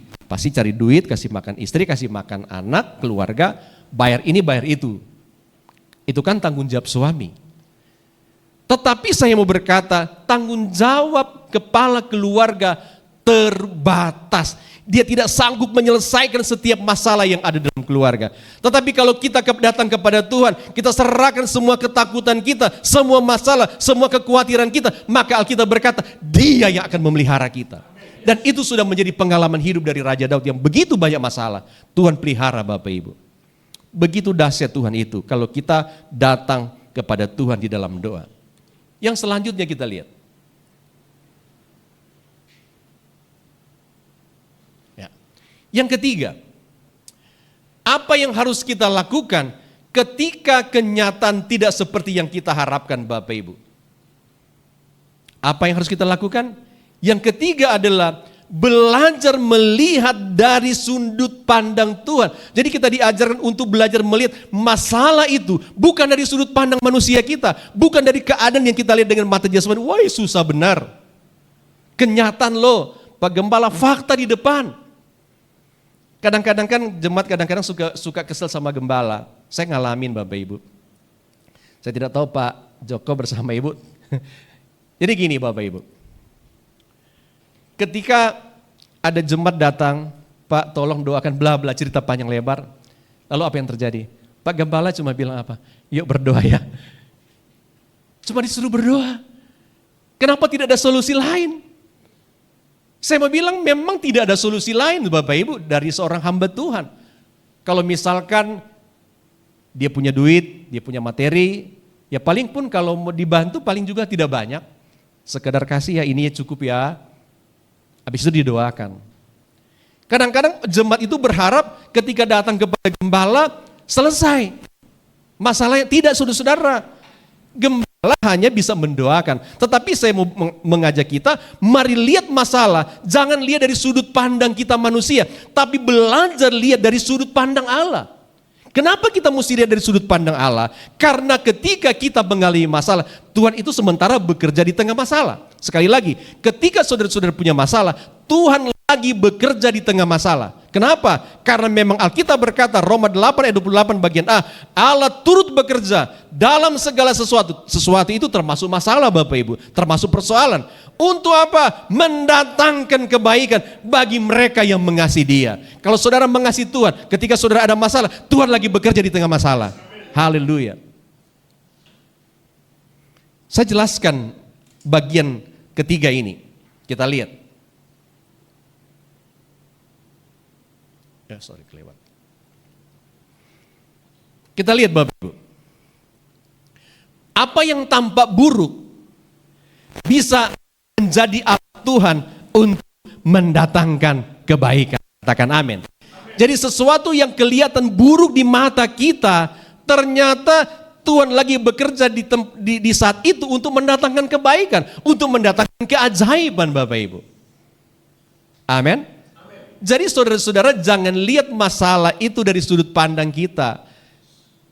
cari duit, kasih makan istri, kasih makan anak, keluarga, bayar ini, bayar itu. Itu kan tanggung jawab suami. Tetapi saya mau berkata, tanggung jawab kepala keluarga terbatas. Dia tidak sanggup menyelesaikan setiap masalah yang ada dalam keluarga. Tetapi kalau kita datang kepada Tuhan, kita serahkan semua ketakutan kita, semua masalah, semua kekhawatiran kita, maka Alkitab berkata, Dia yang akan memelihara kita. Dan itu sudah menjadi pengalaman hidup dari Raja Daud yang begitu banyak masalah. Tuhan pelihara Bapak Ibu. Begitu dahsyat Tuhan itu kalau kita datang kepada Tuhan di dalam doa. Yang selanjutnya kita lihat. Yang ketiga, apa yang harus kita lakukan ketika kenyataan tidak seperti yang kita harapkan Bapak Ibu? Apa yang harus kita lakukan? Yang ketiga adalah belajar melihat dari sudut pandang Tuhan. Jadi kita diajarkan untuk belajar melihat masalah itu bukan dari sudut pandang manusia kita, bukan dari keadaan yang kita lihat dengan mata jasmani. Wah, susah benar. Kenyataan loh, Pak Gembala, fakta di depan. Kadang-kadang kan jemaat kadang-kadang suka kesel sama gembala. Saya ngalamin Bapak Ibu. Saya tidak tahu Pak Joko bersama Ibu. Jadi gini Bapak Ibu. Ketika ada jemaat datang, Pak tolong doakan bla bla cerita panjang lebar. Lalu apa yang terjadi? Pak Gembala cuma bilang apa? Yuk berdoa ya. Cuma disuruh berdoa. Kenapa tidak ada solusi lain? Saya mau bilang memang tidak ada solusi lain Bapak Ibu dari seorang hamba Tuhan. Kalau misalkan dia punya duit, dia punya materi, ya paling pun kalau mau dibantu paling juga tidak banyak. Sekedar kasih ya ini ya cukup ya, habis itu didoakan. Kadang-kadang jemaat itu berharap ketika datang kepada gembala selesai. Masalahnya tidak saudara-saudara. Gembala hanya bisa mendoakan. Tetapi saya mau mengajak kita, mari lihat masalah, jangan lihat dari sudut pandang kita manusia, tapi belajar lihat dari sudut pandang Allah. Kenapa kita mesti lihat dari sudut pandang Allah? Karena ketika kita mengalami masalah, Tuhan itu sementara bekerja di tengah masalah. Sekali lagi, ketika saudara-saudara punya masalah, Tuhan lagi bekerja di tengah masalah. Kenapa? Karena memang Alkitab berkata, Roma 8 ayat 28 bagian A, Allah turut bekerja dalam segala sesuatu. Sesuatu itu termasuk masalah Bapak Ibu, termasuk persoalan. Untuk apa? Mendatangkan kebaikan bagi mereka yang mengasihi Dia. Kalau saudara mengasihi Tuhan, ketika saudara ada masalah, Tuhan lagi bekerja di tengah masalah. Haleluya. Saya jelaskan bagian ketiga ini. Kita lihat. Kelewat. Kita lihat Bapak Ibu. Apa yang tampak buruk bisa menjadi alat Tuhan untuk mendatangkan kebaikan. Katakan amin. Jadi sesuatu yang kelihatan buruk di mata kita, ternyata Tuhan lagi bekerja di saat itu untuk mendatangkan kebaikan, untuk mendatangkan keajaiban Bapak Ibu. Amin. Jadi saudara-saudara jangan lihat masalah itu dari sudut pandang kita.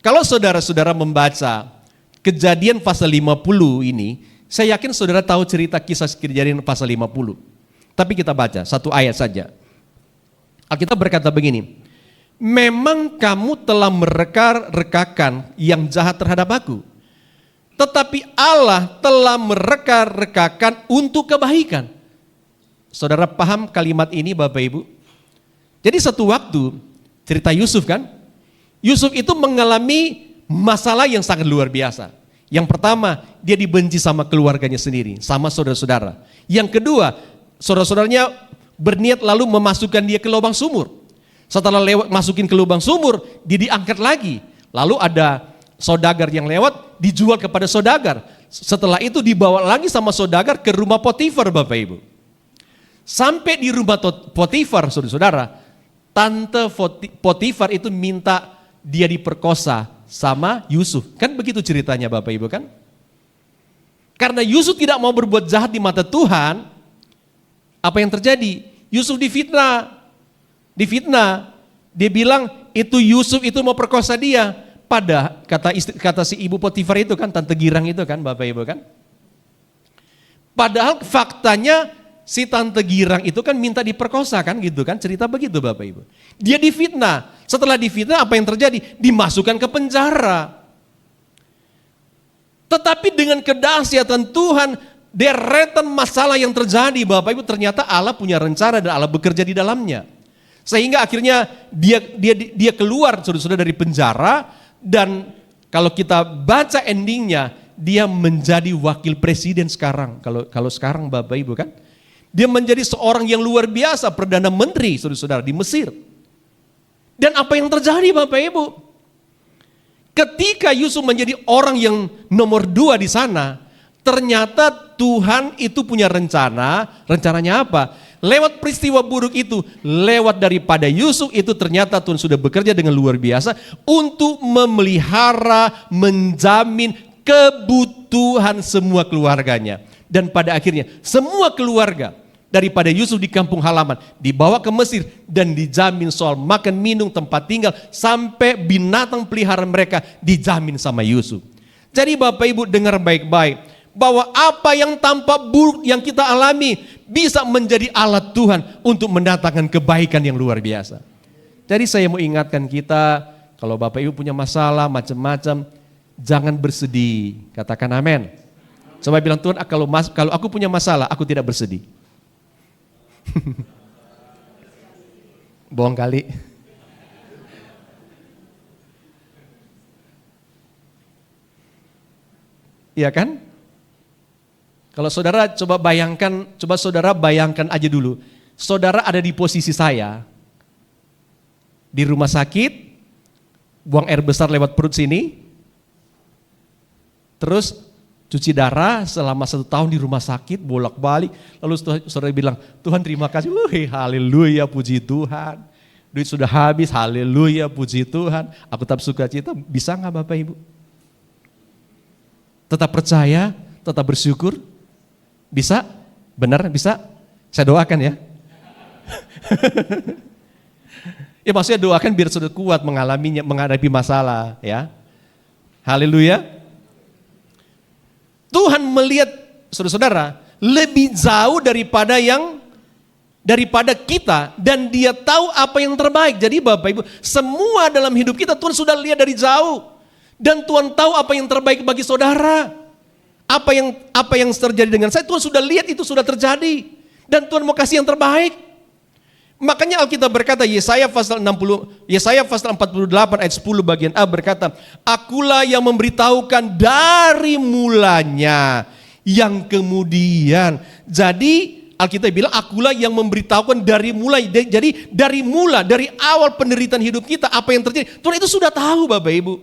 Kalau saudara-saudara membaca Kejadian pasal 50 ini, saya yakin saudara tahu cerita kisah Kejadian pasal 50. Tapi kita baca satu ayat saja. Alkitab berkata begini, memang kamu telah mereka-rekakan yang jahat terhadap aku, tetapi Allah telah mereka-rekakan untuk kebaikan. Saudara paham kalimat ini Bapak Ibu? Jadi satu waktu, cerita Yusuf kan, Yusuf itu mengalami masalah yang sangat luar biasa. Yang pertama, dia dibenci sama keluarganya sendiri, sama saudara-saudara. Yang kedua, saudara-saudaranya berniat lalu memasukkan dia ke lubang sumur. Setelah masukin ke lubang sumur, dia diangkat lagi. Lalu ada saudagar yang lewat, dijual kepada saudagar. Setelah itu dibawa lagi sama saudagar ke rumah Potifar Bapak Ibu. Sampai di rumah Potifar, saudara-saudara, tante Potifar itu minta dia diperkosa sama Yusuf. Kan begitu ceritanya Bapak Ibu kan? Karena Yusuf tidak mau berbuat jahat di mata Tuhan, apa yang terjadi? Yusuf difitnah. Dia bilang itu Yusuf itu mau perkosa dia. Kata si ibu Potifar itu kan, tante girang itu kan Bapak Ibu kan? Padahal faktanya si tante girang itu kan minta diperkosa kan gitu kan, cerita begitu Bapak Ibu. Dia difitnah, setelah difitnah apa yang terjadi? Dimasukkan ke penjara. Tetapi dengan kedahsyatan Tuhan, deretan masalah yang terjadi Bapak Ibu, ternyata Allah punya rencana dan Allah bekerja di dalamnya. Sehingga akhirnya dia keluar saudara-saudara dari penjara, dan kalau kita baca endingnya, dia menjadi wakil presiden sekarang. Kalau sekarang Bapak Ibu kan, dia menjadi seorang yang luar biasa, Perdana Menteri saudara-saudara di Mesir. Dan apa yang terjadi Bapak Ibu? Ketika Yusuf menjadi orang yang nomor 2 di sana, ternyata Tuhan itu punya rencana. Rencananya apa? Lewat peristiwa buruk itu, lewat daripada Yusuf itu ternyata Tuhan sudah bekerja dengan luar biasa untuk memelihara, menjamin kebutuhan semua keluarganya. Dan pada akhirnya semua keluarga daripada Yusuf di kampung halaman dibawa ke Mesir dan dijamin soal makan, minum, tempat tinggal, sampai binatang peliharaan mereka dijamin sama Yusuf. Jadi Bapak Ibu dengar baik-baik, bahwa apa yang tampak buruk yang kita alami bisa menjadi alat Tuhan untuk mendatangkan kebaikan yang luar biasa. Jadi saya mau ingatkan kita, kalau Bapak Ibu punya masalah macam-macam, jangan bersedih. Katakan amin. Coba bilang, Tuhan, kalau aku punya masalah, aku tidak bersedih. Bohong kali. Iya kan? Kalau saudara saudara bayangkan aja dulu. Saudara ada di posisi saya. Di rumah sakit, buang air besar lewat perut sini. Terus cuci darah selama 1 tahun di rumah sakit, bolak-balik. Lalu saudara bilang, Tuhan terima kasih, haleluya, puji Tuhan. Duit sudah habis, haleluya, puji Tuhan. Aku tetap sukacita, bisa gak Bapak Ibu? Tetap percaya, tetap bersyukur? Bisa? Benar? Bisa? Saya doakan ya. Ya maksudnya doakan biar saudara kuat mengalaminya, menghadapi masalah ya. Haleluya. Tuhan melihat saudara-saudara lebih jauh daripada kita, dan dia tahu apa yang terbaik. Jadi Bapak Ibu, semua dalam hidup kita Tuhan sudah lihat dari jauh, dan Tuhan tahu apa yang terbaik bagi saudara. Apa yang terjadi dengan saya, Tuhan sudah lihat, itu sudah terjadi, dan Tuhan mau kasih yang terbaik. Makanya Alkitab berkata, Yesaya pasal 48 ayat 10 bagian A berkata, akulah yang memberitahukan dari mulanya yang kemudian. Jadi Alkitab bilang, akulah yang memberitahukan dari mulai. Jadi dari awal penderitaan hidup kita, apa yang terjadi, Tuhan itu sudah tahu Bapak Ibu.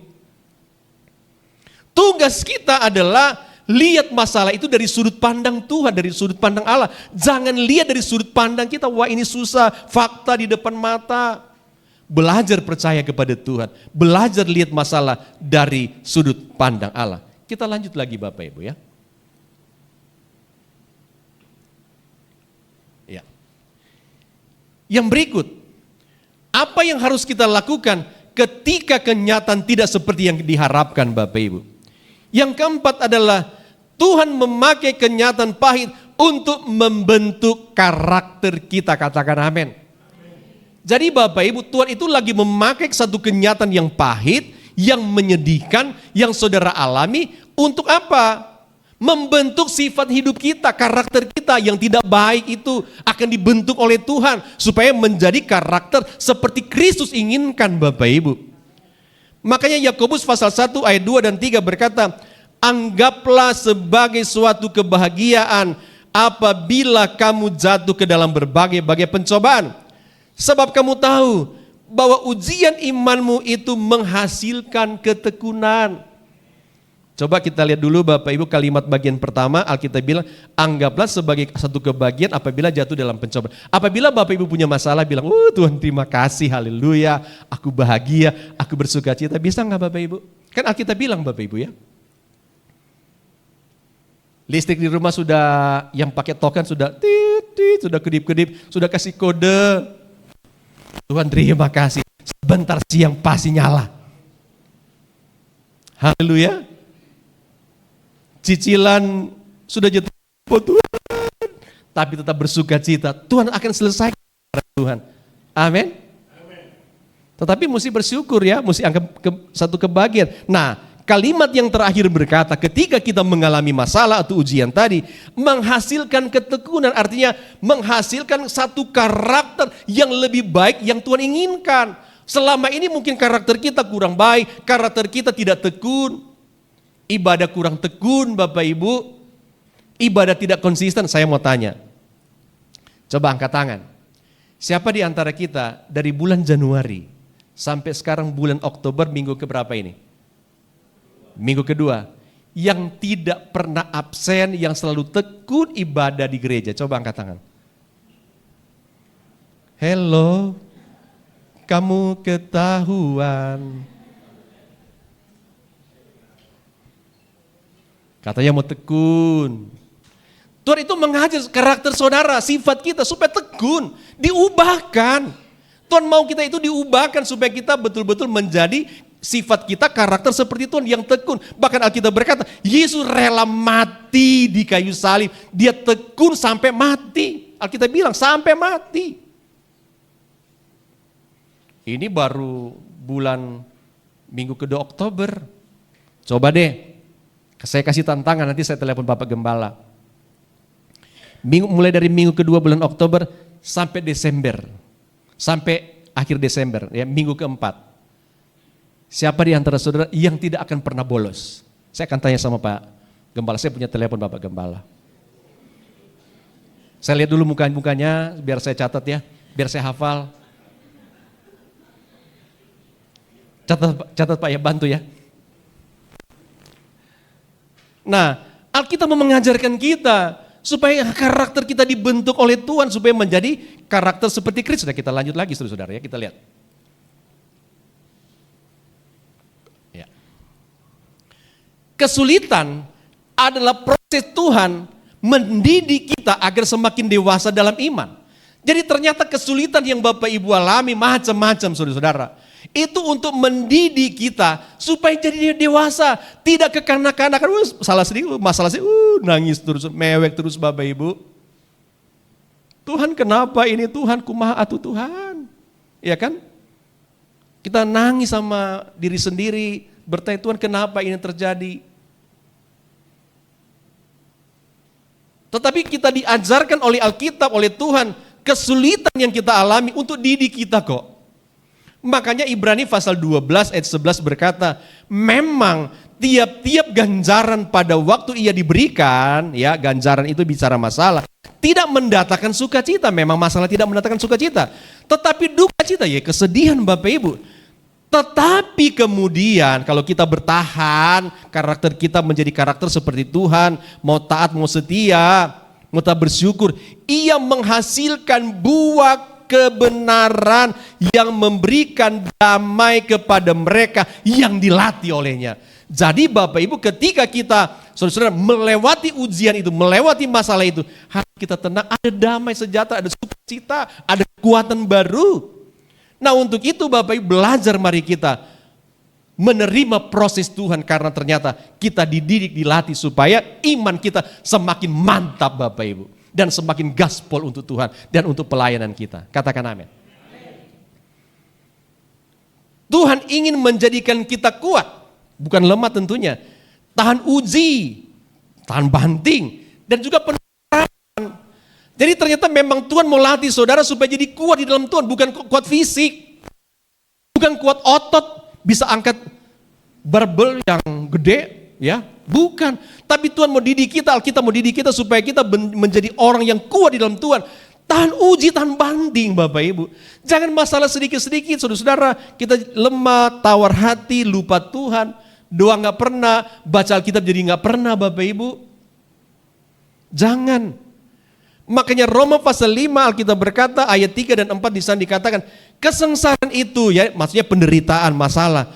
Tugas kita adalah lihat masalah itu dari sudut pandang Tuhan, dari sudut pandang Allah. Jangan lihat dari sudut pandang kita, wah ini susah, fakta di depan mata. Belajar percaya kepada Tuhan, belajar lihat masalah dari sudut pandang Allah. Kita lanjut lagi Bapak Ibu ya. Ya. Yang berikut, apa yang harus kita lakukan ketika kenyataan tidak seperti yang diharapkan Bapak Ibu? Yang keempat adalah Tuhan memakai kenyataan pahit untuk membentuk karakter kita, katakan amin. Jadi Bapak Ibu, Tuhan itu lagi memakai satu kenyataan yang pahit, yang menyedihkan, yang saudara alami untuk apa? Membentuk sifat hidup kita, karakter kita yang tidak baik itu akan dibentuk oleh Tuhan supaya menjadi karakter seperti Kristus inginkan Bapak Ibu. Makanya Yakobus pasal 1 ayat 2 dan 3 berkata, anggaplah sebagai suatu kebahagiaan apabila kamu jatuh ke dalam berbagai-bagai pencobaan. Sebab kamu tahu bahwa ujian imanmu itu menghasilkan ketekunan. Coba kita lihat dulu Bapak Ibu kalimat bagian pertama, Alkitab bilang, anggaplah sebagai satu kebahagiaan apabila jatuh dalam pencobaan. Apabila Bapak Ibu punya masalah bilang, Tuhan terima kasih, haleluya, aku bahagia, aku bersuka cita. Bisa nggak Bapak Ibu? Kan Alkitab bilang Bapak Ibu ya. Listrik di rumah sudah, yang pakai token sudah tit, sudah kedip-kedip, sudah kasih kode. Tuhan terima kasih, sebentar siang pasti nyala. Haleluya. Cicilan sudah jatuh Tuhan, tapi tetap bersuka cita. Tuhan akan selesaikan Tuhan. Amin. Tetapi mesti bersyukur ya, mesti anggap satu kebahagiaan. Nah, kalimat yang terakhir berkata, ketika kita mengalami masalah atau ujian tadi, menghasilkan ketekunan, artinya menghasilkan satu karakter yang lebih baik yang Tuhan inginkan. Selama ini mungkin karakter kita kurang baik, karakter kita tidak tekun, ibadah kurang tekun Bapak Ibu, ibadah tidak konsisten. Saya mau tanya, coba angkat tangan. Siapa di antara kita dari bulan Januari sampai sekarang bulan Oktober minggu keberapa ini? Minggu kedua, yang tidak pernah absen, yang selalu tekun ibadah di gereja. Coba angkat tangan. Hello, kamu ketahuan. Katanya mau tekun. Tuhan itu mengajar karakter saudara, sifat kita supaya tekun, diubahkan. Tuhan mau kita itu diubahkan supaya kita betul-betul menjadi sifat kita, karakter seperti Tuhan yang tekun. Bahkan Alkitab berkata, Yesus rela mati di kayu salib. Dia tekun sampai mati. Alkitab bilang sampai mati. Ini baru bulan minggu kedua Oktober. Coba deh, saya kasih tantangan, nanti saya telepon Bapak Gembala. Mulai dari minggu kedua bulan Oktober sampai Desember. Sampai akhir Desember, ya, minggu keempat. Siapa di antara saudara yang tidak akan pernah bolos? Saya akan tanya sama Pak Gembala, saya punya telepon Bapak Gembala. Saya lihat dulu mukanya, biar saya catat ya, biar saya hafal. Catat Pak ya, bantu ya. Nah, Alkitab mengajarkan kita supaya karakter kita dibentuk oleh Tuhan supaya menjadi karakter seperti Kristus. Sudah, kita lanjut lagi saudara ya, kita lihat. Ya. Kesulitan adalah proses Tuhan mendidik kita agar semakin dewasa dalam iman. Jadi ternyata kesulitan yang Bapak Ibu alami macam-macam saudara-saudara. Itu untuk mendidik kita supaya jadi dewasa, tidak kekanak-kanakan, salah sedikit, masalah sedikit, nangis terus, mewek terus Bapak Ibu. Tuhan kenapa ini, Tuhan kumaha atuh Tuhan, ya kan? Kita nangis sama diri sendiri, bertanya Tuhan kenapa ini terjadi. Tetapi kita diajarkan oleh Alkitab, oleh Tuhan, kesulitan yang kita alami untuk didik kita kok. Makanya Ibrani pasal 12 ayat 11 berkata, memang tiap-tiap ganjaran pada waktu ia diberikan, ya ganjaran itu bicara masalah, tidak mendatangkan sukacita. Memang masalah tidak mendatangkan sukacita, tetapi duka cita, ya kesedihan Bapak Ibu. Tetapi kemudian kalau kita bertahan, karakter kita menjadi karakter seperti Tuhan, mau taat, mau setia, mau tak bersyukur, ia menghasilkan buah kebenaran yang memberikan damai kepada mereka yang dilatih olehnya. Jadi Bapak Ibu, ketika kita saudara-saudara melewati ujian itu, melewati masalah itu, hati kita tenang, ada damai sejahtera, ada sukacita cita, ada kekuatan baru. Nah untuk itu Bapak Ibu belajar mari kita menerima proses Tuhan karena ternyata kita dididik, dilatih supaya iman kita semakin mantap Bapak Ibu. Dan semakin gaspol untuk Tuhan dan untuk pelayanan kita. Katakan amin. Tuhan ingin menjadikan kita kuat, bukan lemah tentunya. Tahan uji, tahan banting, dan juga penerapan. Jadi ternyata memang Tuhan mau latih saudara supaya jadi kuat di dalam Tuhan, bukan kuat fisik, bukan kuat otot, bisa angkat barbel yang gede, ya, bukan. Tapi Tuhan mau didik kita, Alkitab mau didik kita supaya kita menjadi orang yang kuat di dalam Tuhan. Tahan uji, tahan banding Bapak Ibu. Jangan masalah sedikit-sedikit saudara-saudara, kita lemah, tawar hati, lupa Tuhan, doa gak pernah, baca Alkitab jadi gak pernah Bapak Ibu. Jangan. Makanya Roma pasal 5 Alkitab berkata ayat 3 dan 4 di sana dikatakan kesengsaraan itu ya, maksudnya penderitaan, masalah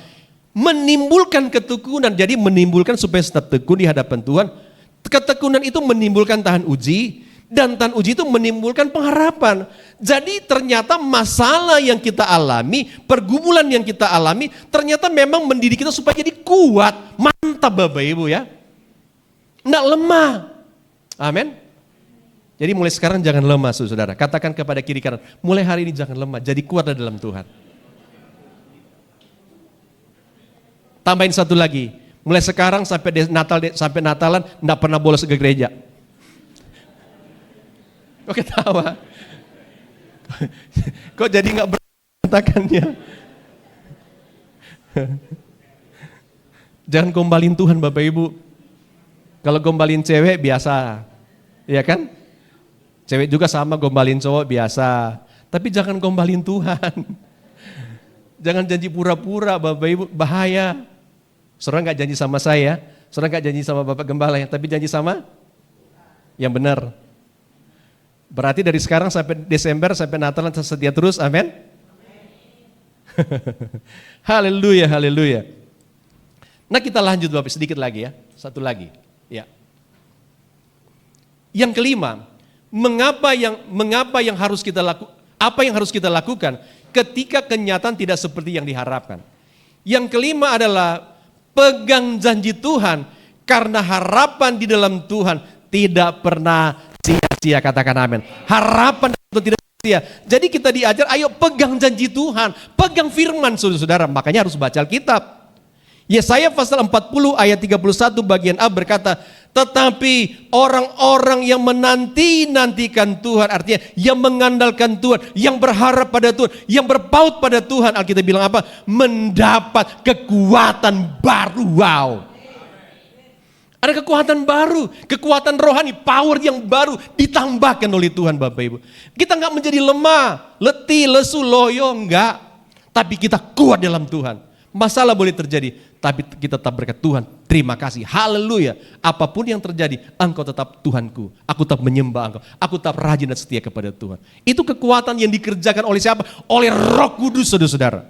menimbulkan ketekunan. Jadi menimbulkan supaya tetap tekun di hadapan Tuhan. Ketekunan itu menimbulkan tahan uji, dan tahan uji itu menimbulkan pengharapan. Jadi ternyata masalah yang kita alami, pergumulan yang kita alami, ternyata memang mendidik kita supaya jadi kuat, mantap Bapak Ibu ya. Nggak lemah. Amin. Jadi mulai sekarang jangan lemah saudara. Katakan kepada kiri kanan, mulai hari ini jangan lemah, jadi kuatlah dalam Tuhan. Tambahin satu lagi, mulai sekarang sampai Natalan enggak pernah bolos ke gereja. Kok ketawa? Kok jadi enggak berantakannya? Jangan gombalin Tuhan Bapak Ibu. Kalau gombalin cewek biasa, ya kan? Cewek juga sama gombalin cowok biasa. Tapi jangan gombalin Tuhan. Jangan janji pura-pura Bapak Ibu, bahaya. Saudara nggak janji sama saya, saudara nggak janji sama Bapak Gembala, tapi janji sama yang benar. Berarti dari sekarang sampai Desember, sampai Natal setia terus, amin? Haleluya, haleluya. Nah kita lanjut Bapak sedikit lagi ya, satu lagi. Ya. Yang kelima, mengapa yang harus kita lakukan? Apa yang harus kita lakukan ketika kenyataan tidak seperti yang diharapkan? Yang kelima adalah pegang janji Tuhan karena harapan di dalam Tuhan tidak pernah sia-sia, katakan amin. Harapan itu tidak sia. Jadi kita diajar, ayo pegang janji Tuhan, pegang firman saudara-saudara. Makanya harus baca Alkitab. Yesaya pasal 40 ayat 31 bagian A berkata, tetapi orang-orang yang menanti-nantikan Tuhan, artinya yang mengandalkan Tuhan, yang berharap pada Tuhan, yang berpaut pada Tuhan, Alkitab bilang apa? Mendapat kekuatan baru. Wow. Ada kekuatan baru, kekuatan rohani, power yang baru ditambahkan oleh Tuhan Bapak Ibu. Kita enggak menjadi lemah, letih, lesu, loyo, enggak. Tapi kita kuat dalam Tuhan. Masalah boleh terjadi, tapi kita tetap berkat Tuhan. Terima kasih, haleluya. Apapun yang terjadi, Engkau tetap Tuhanku. Aku tetap menyembah Engkau. Aku tetap rajin dan setia kepada Tuhan. Itu kekuatan yang dikerjakan oleh siapa? Oleh Roh Kudus, saudara-saudara.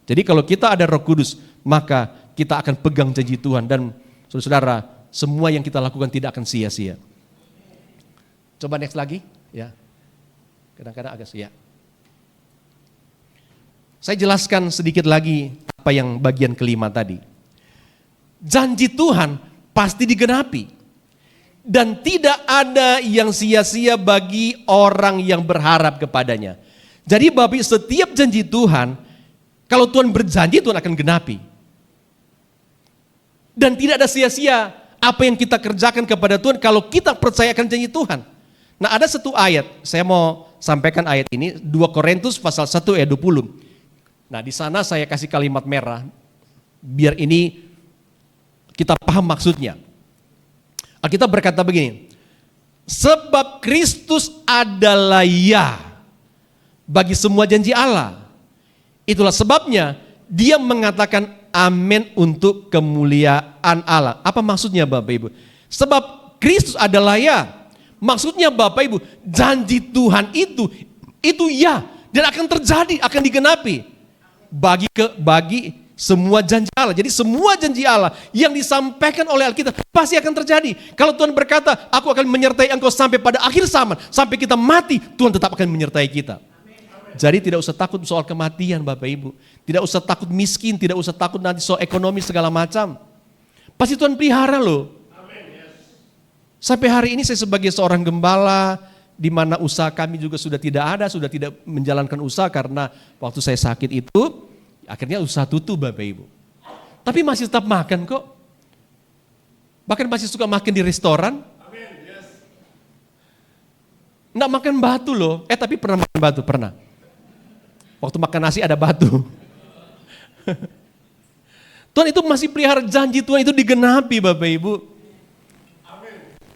Jadi kalau kita ada Roh Kudus, maka kita akan pegang janji Tuhan. Dan saudara-saudara, semua yang kita lakukan tidak akan sia-sia. Coba next lagi, ya. Kadang-kadang agak sia. Saya jelaskan sedikit lagi apa yang bagian kelima tadi. Janji Tuhan pasti digenapi. Dan tidak ada yang sia-sia bagi orang yang berharap kepadanya. Jadi Bapak, setiap janji Tuhan, kalau Tuhan berjanji, Tuhan akan genapi. Dan tidak ada sia-sia apa yang kita kerjakan kepada Tuhan kalau kita percayakan janji Tuhan. Nah ada satu ayat, saya mau sampaikan ayat ini, 2 Korintus pasal 1 ayat 20. Nah di sana saya kasih kalimat merah, biar ini kita paham maksudnya. Alkitab berkata begini, sebab Kristus adalah ya bagi semua janji Allah. Itulah sebabnya dia mengatakan amin untuk kemuliaan Allah. Apa maksudnya Bapak Ibu? Sebab Kristus adalah ya. Maksudnya Bapak Ibu, janji Tuhan itu ya dan akan terjadi, akan digenapi. Bagi Semua janji Allah. Jadi semua janji Allah yang disampaikan oleh Alkitab pasti akan terjadi. Kalau Tuhan berkata, aku akan menyertai engkau sampai pada akhir zaman. Sampai kita mati, Tuhan tetap akan menyertai kita. Jadi tidak usah takut soal kematian Bapak Ibu. Tidak usah takut miskin, tidak usah takut nanti soal ekonomi segala macam. Pasti Tuhan pelihara loh. Sampai hari ini saya sebagai seorang gembala, di mana usaha kami juga sudah tidak menjalankan usaha karena waktu saya sakit itu, akhirnya usaha tutup Bapak Ibu. Tapi masih tetap makan kok. Bahkan masih suka makan di restoran. Nggak makan batu loh. Tapi pernah makan batu, pernah. Waktu makan nasi ada batu. Tuhan itu masih pelihara janji Tuhan itu digenapi Bapak Ibu.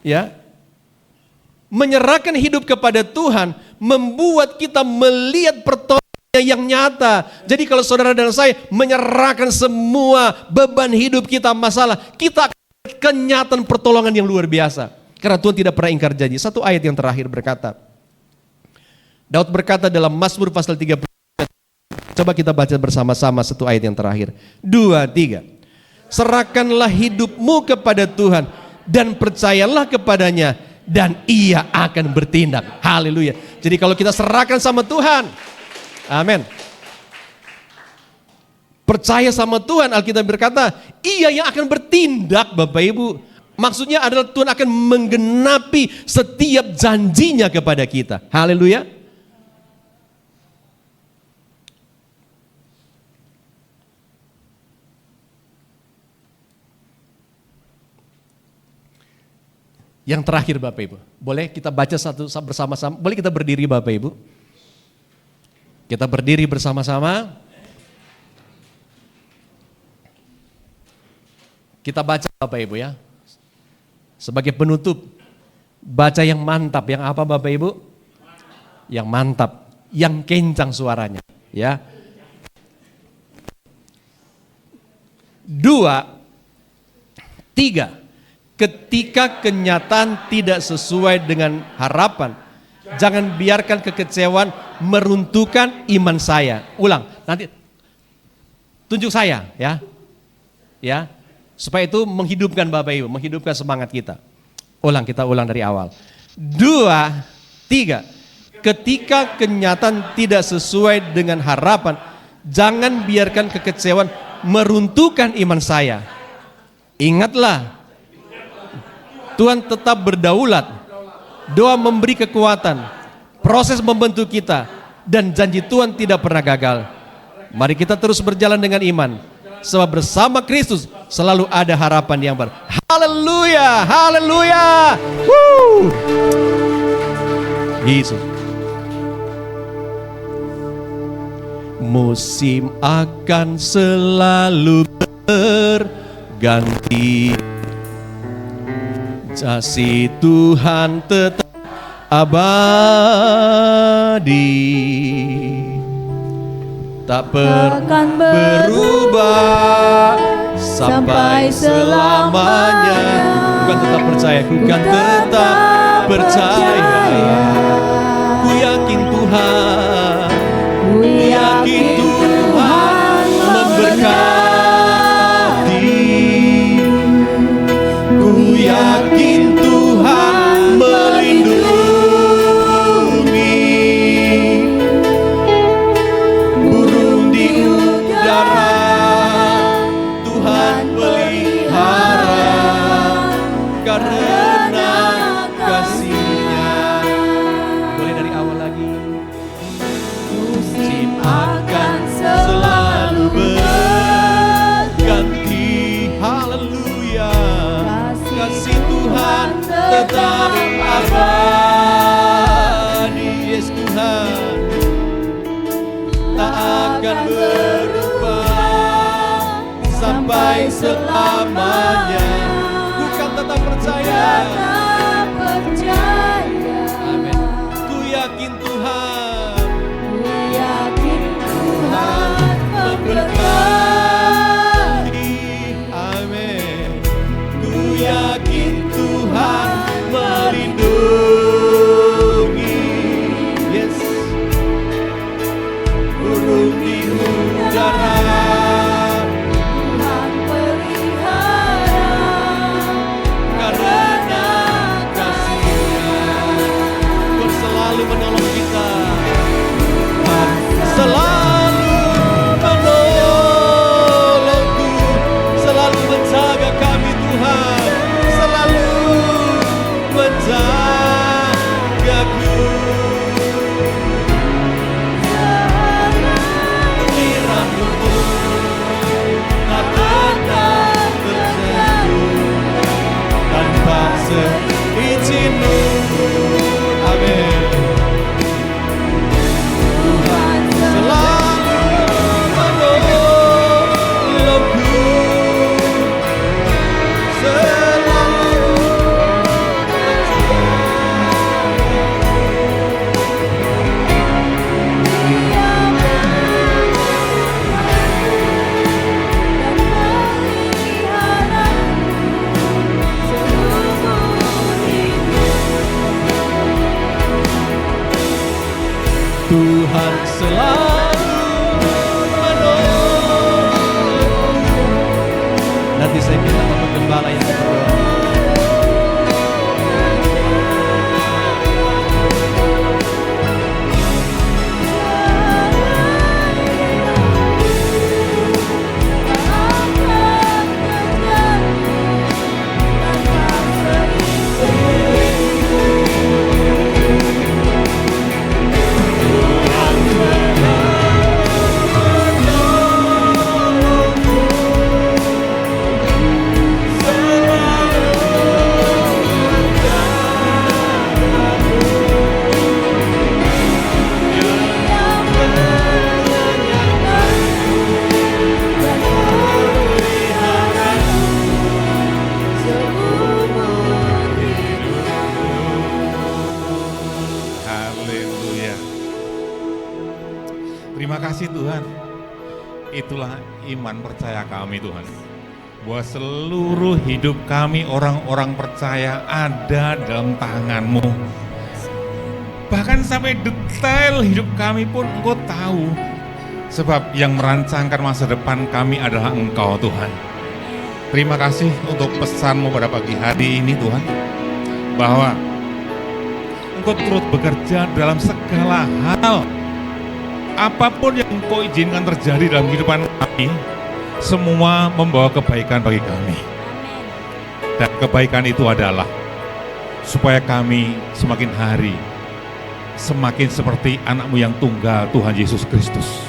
Ya. Menyerahkan hidup kepada Tuhan membuat kita melihat pertolongan yang nyata. Jadi kalau saudara dan saya menyerahkan semua beban hidup kita, masalah, kita akan kenyataan pertolongan yang luar biasa. Karena Tuhan tidak pernah ingkar janji. Satu ayat yang terakhir berkata, Daud berkata dalam Mazmur pasal 30. Coba kita baca bersama-sama satu ayat yang terakhir. 2, 3. Serahkanlah hidupmu kepada Tuhan dan percayalah kepadanya dan ia akan bertindak. Haleluya. Jadi kalau kita serahkan sama Tuhan, amin. Percaya sama Tuhan, Alkitab berkata, ia yang akan bertindak Bapak Ibu. Maksudnya adalah Tuhan akan menggenapi setiap janjinya kepada kita. Haleluya. Yang terakhir Bapak Ibu, boleh kita baca satu bersama-sama, boleh kita berdiri Bapak Ibu. Kita berdiri bersama-sama. Kita baca Bapak Ibu ya. Sebagai penutup, baca yang mantap, yang apa Bapak Ibu? Yang mantap, yang kencang suaranya ya. 2, 3. Ketika kenyataan tidak sesuai dengan harapan, jangan biarkan kekecewaan meruntuhkan iman saya. Ulang, nanti tunjuk saya ya. Ya. Supaya itu menghidupkan Bapak Ibu, menghidupkan semangat kita. Kita ulang dari awal. 2, 3. Ketika kenyataan tidak sesuai dengan harapan, jangan biarkan kekecewaan meruntuhkan iman saya. Ingatlah, Tuhan tetap berdaulat. Doa memberi kekuatan, proses membentuk kita, dan janji Tuhan tidak pernah gagal. Mari kita terus berjalan dengan iman, sebab bersama Kristus selalu ada harapan yang baru. Haleluya, haleluya. Yesus. Musim akan selalu berganti, kasih Tuhan tetap abadi, tak pernah berubah sampai selamanya. Bukan tetap percaya, bukan tetap percaya. Ku yakin Tuhan, ku yakin Tuhan memberkati. Ku yakin Tuhan melindungi burung di udara. Tuhan pelihara karena kasih-Nya. Boleh dari awal lagi. Musim akan selalu berganti. Haleluya. Kasih Tuhan tetap abadi. Yes Tuhan, tak akan berubah sampai selamanya. Bukan tetap percaya. Amin. Ku yakin Tuhan, memberkati. Amin. Ku yakin Tuhan melindungi. Yes. Burung di udara. seizin-Mu. Amin. Tuhan selalu menolongku, selalu. Tuhan selalu menolong. Nanti saya minta Bapak Gembala yang berdoa. Haleluya. Terima kasih Tuhan. Itulah iman percaya kami Tuhan. Bahwa seluruh hidup kami orang-orang percaya ada dalam tangan-Mu. Bahkan sampai detail hidup kami pun Engkau tahu. Sebab yang merancangkan masa depan kami adalah Engkau Tuhan. Terima kasih untuk pesan-Mu pada pagi hari ini Tuhan. Bahwa Engkau turut bekerja dalam segala hal. Apapun yang Engkau izinkan terjadi dalam kehidupan kami, semua membawa kebaikan bagi kami. Dan kebaikan itu adalah supaya kami semakin hari semakin seperti anak-Mu yang tunggal, Tuhan Yesus Kristus.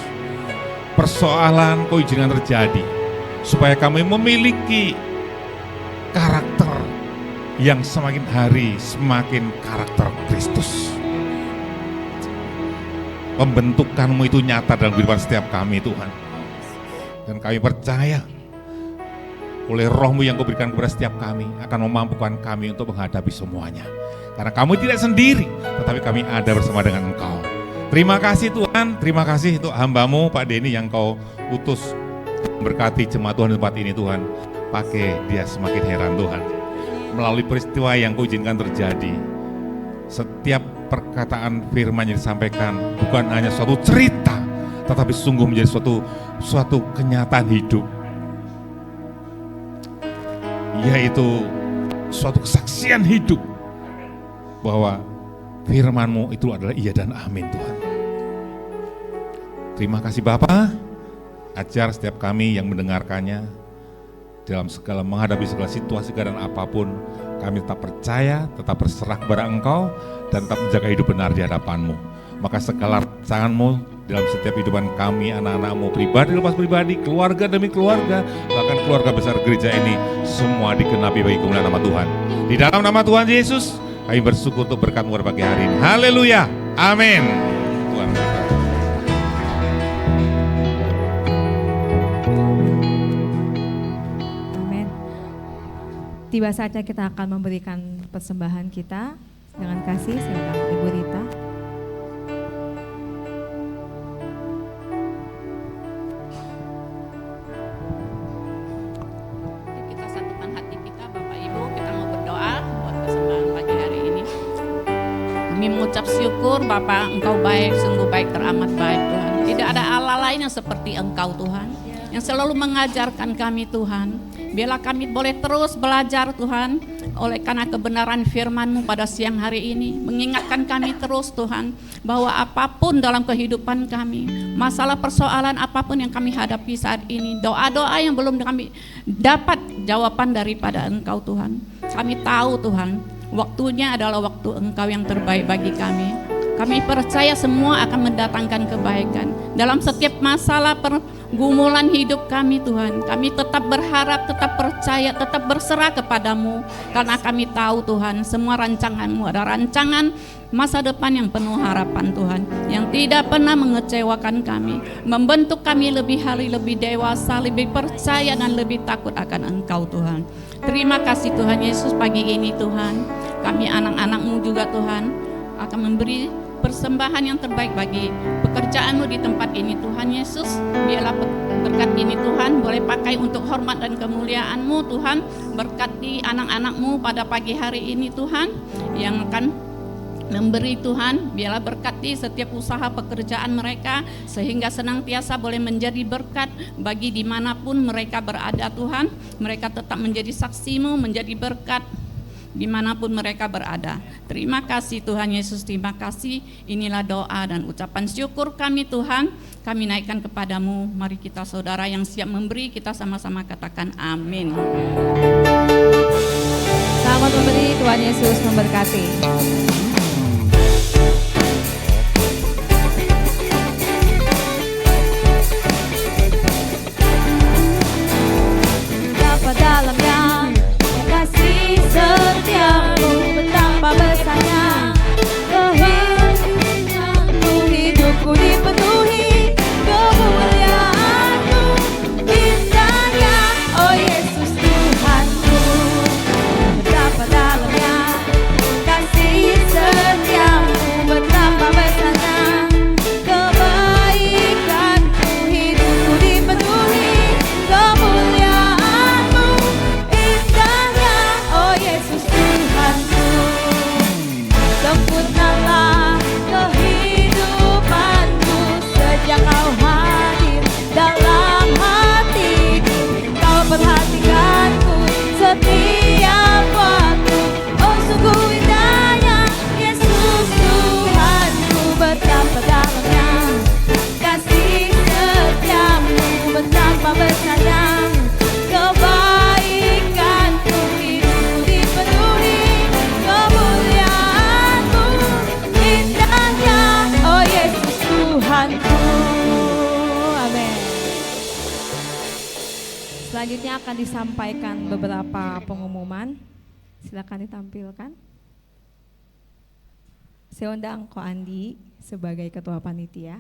Persoalan Kau izinkan terjadi supaya kami memiliki karakter yang semakin hari semakin karakter Kristus. Pembentukan-Mu itu nyata dalam kehidupan setiap kami Tuhan. Dan kami percaya oleh Roh-Mu yang Kau berikan kepada setiap kami akan memampukan kami untuk menghadapi semuanya. Karena kami tidak sendiri, tetapi kami ada bersama dengan Engkau. Terima kasih Tuhan, terima kasih untuk hamba-Mu Pak Denny yang Kau utus berkati jemaat Tuhan di tempat ini Tuhan. Pakai dia semakin heran Tuhan. Melalui peristiwa yang Kau izinkan terjadi, setiap perkataan firman yang disampaikan bukan hanya suatu cerita, tetapi sungguh menjadi suatu kenyataan hidup, yaitu suatu kesaksian hidup bahwa firman-Mu itu adalah iya dan amin Tuhan. Terima kasih Bapa, ajar setiap kami yang mendengarkannya dalam menghadapi segala situasi keadaan apapun, kami tetap percaya, tetap berserah kepada Engkau, dan tetap menjaga hidup benar di hadapan-Mu. Maka segala rancangan-Mu dalam setiap kehidupan kami, anak-anak-Mu, pribadi lepas pribadi, keluarga demi keluarga, bahkan keluarga besar gereja ini, semua digenapi bagi kemuliaan nama Tuhan. Di dalam nama Tuhan Yesus, kami bersyukur untuk berkat-Mu pada pagi hari ini. Haleluya, amin. Tuhan berkati. Tiba saatnya kita akan memberikan persembahan kita dengan kasih. Silakan Ibu Rita. Kita satukan hati kita Bapak Ibu, kita mau berdoa buat persembahan pagi hari ini. Kami mengucap syukur Bapak, Engkau baik, sungguh baik, teramat baik Tuhan. Tidak ada Allah lain yang seperti Engkau Tuhan, yang selalu mengajarkan kami Tuhan. Biarlah kami boleh terus belajar Tuhan, oleh karena kebenaran firman-Mu pada siang hari ini. Mengingatkan kami terus Tuhan, bahwa apapun dalam kehidupan kami, masalah persoalan apapun yang kami hadapi saat ini, doa-doa yang belum kami dapat jawaban daripada Engkau Tuhan. Kami tahu Tuhan, waktunya adalah waktu Engkau yang terbaik bagi kami. Kami percaya semua akan mendatangkan kebaikan. Dalam setiap masalah pergumulan hidup kami Tuhan, kami tetap berharap, tetap percaya, tetap berserah kepadamu. Karena kami tahu Tuhan, semua rancangan-Mu ada rancangan masa depan yang penuh harapan Tuhan, yang tidak pernah mengecewakan kami, membentuk kami lebih hari lebih dewasa, lebih percaya dan lebih takut akan Engkau Tuhan. Terima kasih Tuhan Yesus, pagi ini Tuhan, kami anak-anak-Mu juga Tuhan akan memberi persembahan yang terbaik bagi pekerjaan-Mu di tempat ini Tuhan Yesus. Biarlah berkat ini Tuhan boleh pakai untuk hormat dan kemuliaan-Mu Tuhan. Berkati anak-anak-Mu pada pagi hari ini Tuhan yang akan memberi Tuhan. Biarlah berkati setiap usaha pekerjaan mereka sehingga senantiasa boleh menjadi berkat bagi dimanapun mereka berada Tuhan. Mereka tetap menjadi saksi-Mu, menjadi berkat dimanapun mereka berada. Terima kasih Tuhan Yesus, terima kasih. Inilah doa dan ucapan syukur kami Tuhan, kami naikkan kepadamu. Mari kita saudara yang siap memberi, kita sama-sama katakan amin. Selamat memberi, Tuhan Yesus memberkati. Betapa dalamnya kasih setiamu, betapa besarnya kehidupanku, hidupku dipenuhi kemuliaan-Mu, indahnya oh Yesus Tuhanku. Betapa dalamnya kasih setiamu, betapa besarnya kebaikan-Mu, hidupku dipenuhi kemuliaan-Mu, indahnya oh Yesus Tuhanku. Sempurnalah kehidupanku sejak Kau hadir dalam hatiku. Kau perhatikanku setiap waktu. Oh sungguh indahnya Yesus Tuhanku. Betapa dalamnya kasih setiamu, betapa besarnya kebaikan-Mu, hidupku dipenuhi kemuliaan-Mu, indahnya oh Yesus Tuhanku. Amin. Selanjutnya akan disampaikan beberapa pengumuman. Silakan ditampilkan. Saya undang Ko Andi sebagai ketua panitia.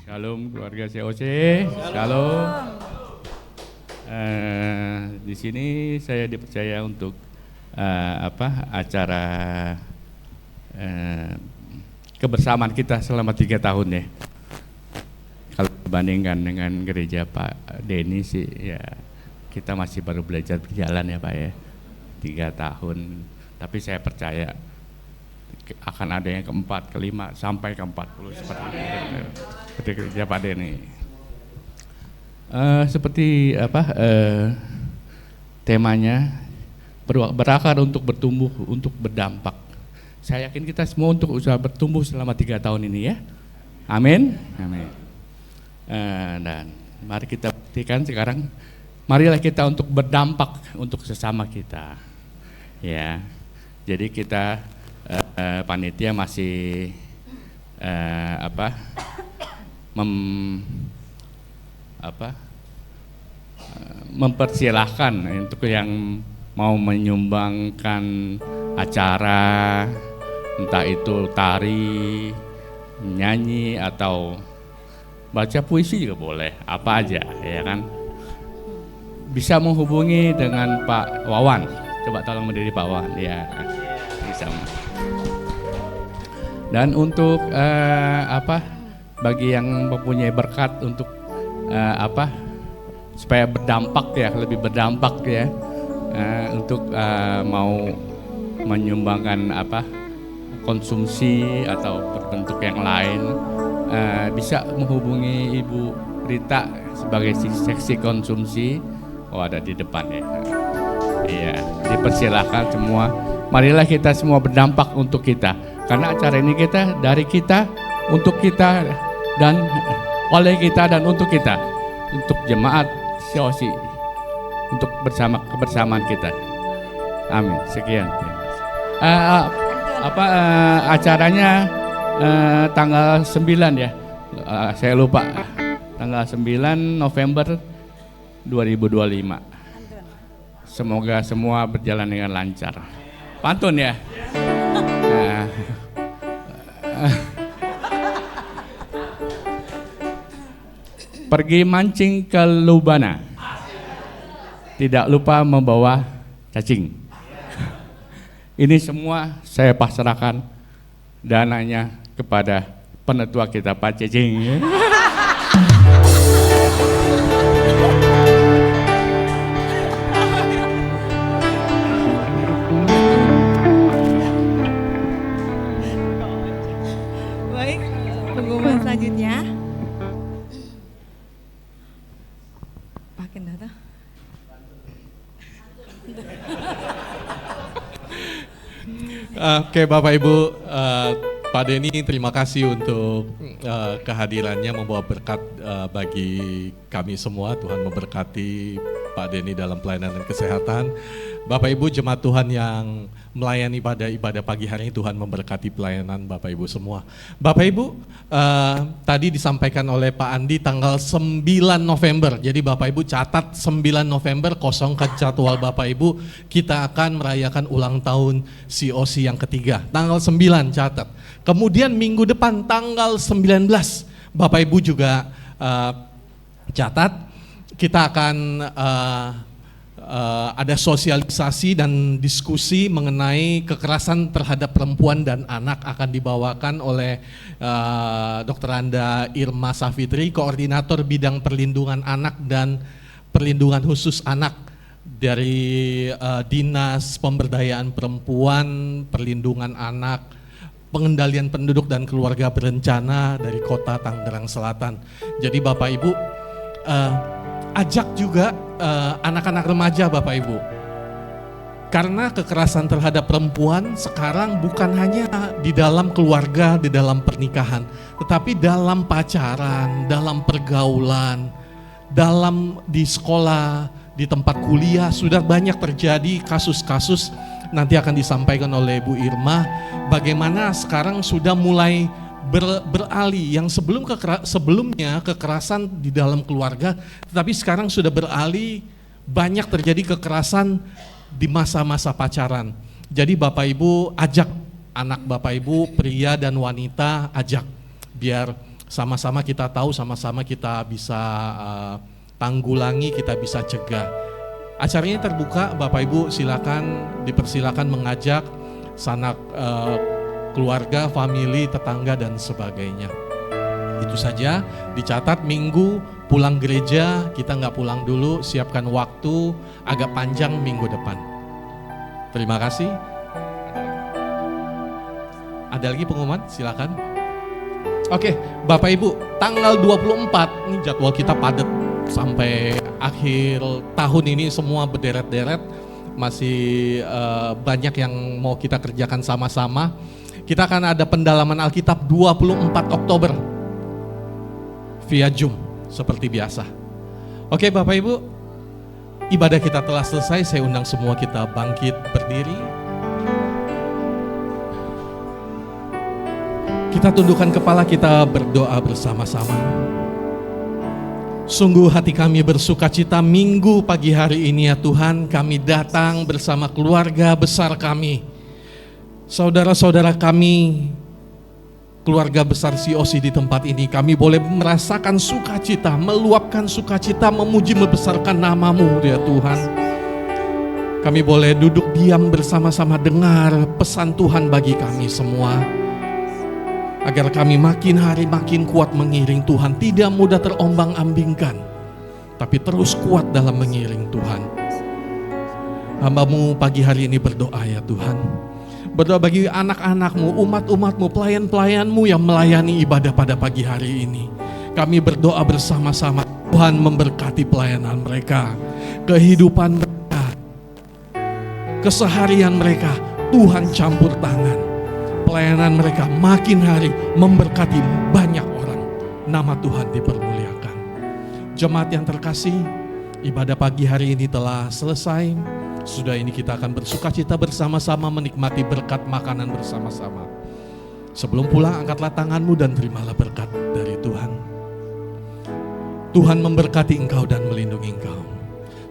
Shalom keluarga COC. Shalom. Di sini saya dipercaya untuk acara kebersamaan kita selama 3 tahun ya. Kalau dibandingkan dengan gereja Pak Denny sih ya kita masih baru belajar berjalan ya Pak ya. 3 tahun. Tapi saya percaya akan ada yang keempat, kelima, sampai ke-40 seperti gereja Pak Denny. Seperti temanya berakar untuk bertumbuh, untuk berdampak. Saya yakin kita semua untuk usaha bertumbuh selama 3 tahun ini ya. Amin. Amin. Dan mari kita buktikan sekarang. Marilah kita untuk berdampak untuk sesama kita. Ya. Jadi kita panitia masih mempersilahkan untuk yang mau menyumbangkan acara, entah itu tari, nyanyi atau baca puisi juga boleh, apa aja ya kan. Bisa menghubungi dengan Pak Wawan. Coba tolong berdiri Pak Wawan ya. Bisa. Dan untuk bagi yang mempunyai berkat untuk supaya berdampak ya, lebih berdampak ya, untuk mau menyumbangkan konsumsi atau berbentuk yang lain, bisa menghubungi Ibu Rita sebagai seksi konsumsi. Oh ada di depan ya. Iya, dipersilakan semua. Marilah kita semua berdampak untuk kita. Karena acara ini kita, dari kita, untuk kita, dan oleh kita dan untuk kita. Untuk jemaat COC untuk kebersamaan kita. Amin. Sekian. Acaranya tanggal 9 ya. Saya lupa. Tanggal 9 November 2025. Semoga semua berjalan dengan lancar. Pantun ya. Pergi mancing ke Lubana, tidak lupa membawa cacing. Ini semua saya pasrahkan dananya kepada penetua kita Pak Cacing. Baik, pengumuman selanjutnya. Pakai data. Oke Bapak Ibu, Pak Denny terima kasih untuk kehadirannya membawa berkat bagi kami semua. Tuhan memberkati Pak Denny dalam pelayanan dan kesehatan. Bapak Ibu jemaat Tuhan yang melayani pada ibadah pagi hari ini, Tuhan memberkati pelayanan Bapak Ibu semua. Bapak Ibu, tadi disampaikan oleh Pak Andi tanggal 9 November. Jadi Bapak Ibu catat 9 November, kosongkan jadwal Bapak Ibu. Kita akan merayakan ulang tahun COC yang ketiga. Tanggal 9 catat. Kemudian minggu depan tanggal 19, Bapak Ibu juga catat. Kita akan ada sosialisasi dan diskusi mengenai kekerasan terhadap perempuan dan anak akan dibawakan oleh Dr. Anda Irma Safitri, Koordinator Bidang Perlindungan Anak dan Perlindungan Khusus Anak dari Dinas Pemberdayaan Perempuan, Perlindungan Anak, Pengendalian Penduduk dan Keluarga Berencana dari Kota Tangerang Selatan. Jadi Bapak Ibu ajak juga anak-anak remaja Bapak Ibu. Karena kekerasan terhadap perempuan sekarang bukan hanya di dalam keluarga, di dalam pernikahan, tetapi dalam pacaran, dalam pergaulan, di sekolah, di tempat kuliah sudah banyak terjadi kasus-kasus. Nanti akan disampaikan oleh Bu Irma bagaimana sekarang sudah mulai beralih yang sebelumnya kekerasan di dalam keluarga, tetapi sekarang sudah beralih banyak terjadi kekerasan di masa-masa pacaran. Jadi Bapak Ibu ajak anak Bapak Ibu, pria dan wanita, ajak biar sama-sama kita tahu, sama-sama kita bisa tanggulangi, kita bisa cegah. Acaranya terbuka, Bapak Ibu dipersilakan mengajak sanak keluarga, famili, tetangga dan sebagainya. Itu saja, dicatat minggu pulang gereja, kita nggak pulang dulu, siapkan waktu agak panjang minggu depan. Terima kasih. Ada lagi pengumuman? Silakan. Oke, Bapak Ibu, tanggal 24, ini jadwal kita padat sampai akhir tahun ini semua berderet-deret, masih banyak yang mau kita kerjakan sama-sama. Kita akan ada pendalaman Alkitab 24 Oktober via Zoom seperti biasa. Oke Bapak Ibu, ibadah kita telah selesai. Saya undang semua kita bangkit berdiri. Kita tundukkan kepala, kita berdoa bersama-sama. Sungguh hati kami bersuka cita minggu pagi hari ini ya Tuhan, kami datang bersama keluarga besar kami, saudara-saudara kami, keluarga besar COC di tempat ini. Kami boleh merasakan sukacita, meluapkan sukacita, memuji membesarkan nama-Mu ya Tuhan. Kami boleh duduk diam bersama-sama dengar pesan Tuhan bagi kami semua, agar kami makin hari makin kuat mengiring Tuhan, tidak mudah terombang-ambingkan, tapi terus kuat dalam mengiring Tuhan. Hamba-Mu pagi hari ini berdoa ya Tuhan, berdoa bagi anak-anak-Mu, umat-umat-Mu, pelayan-pelayan-Mu yang melayani ibadah pada pagi hari ini. Kami berdoa bersama-sama, Tuhan memberkati pelayanan mereka, kehidupan mereka, keseharian mereka, Tuhan campur tangan. Pelayanan mereka makin hari memberkati banyak orang. Nama Tuhan dipermuliakan. Jemaat yang terkasih, Ibadah pagi hari ini telah selesai. Sudah ini kita akan bersukacita bersama-sama menikmati berkat makanan bersama-sama. Sebelum pulang, angkatlah tanganmu dan terimalah berkat dari Tuhan. Tuhan memberkati engkau dan melindungi engkau.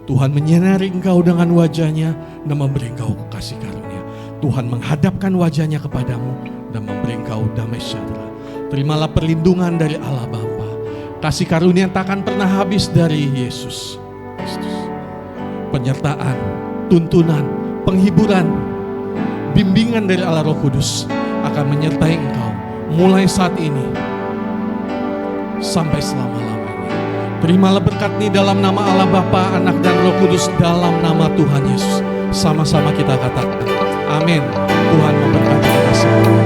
Tuhan menyinari engkau dengan wajahnya dan memberi engkau kasih karunia. Tuhan menghadapkan wajahnya kepadamu dan memberi engkau damai sejahtera. Terimalah perlindungan dari Allah Bapa. Kasih karunia tak akan pernah habis dari Yesus Kristus. Penyertaan, tuntunan, penghiburan, bimbingan dari Allah Roh Kudus akan menyertai engkau mulai saat ini sampai selama-lamanya. Terimalah berkat ini dalam nama Allah Bapa, Anak dan Roh Kudus, dalam nama Tuhan Yesus. Sama-sama kita katakan, amin. Tuhan memberkati kita semua.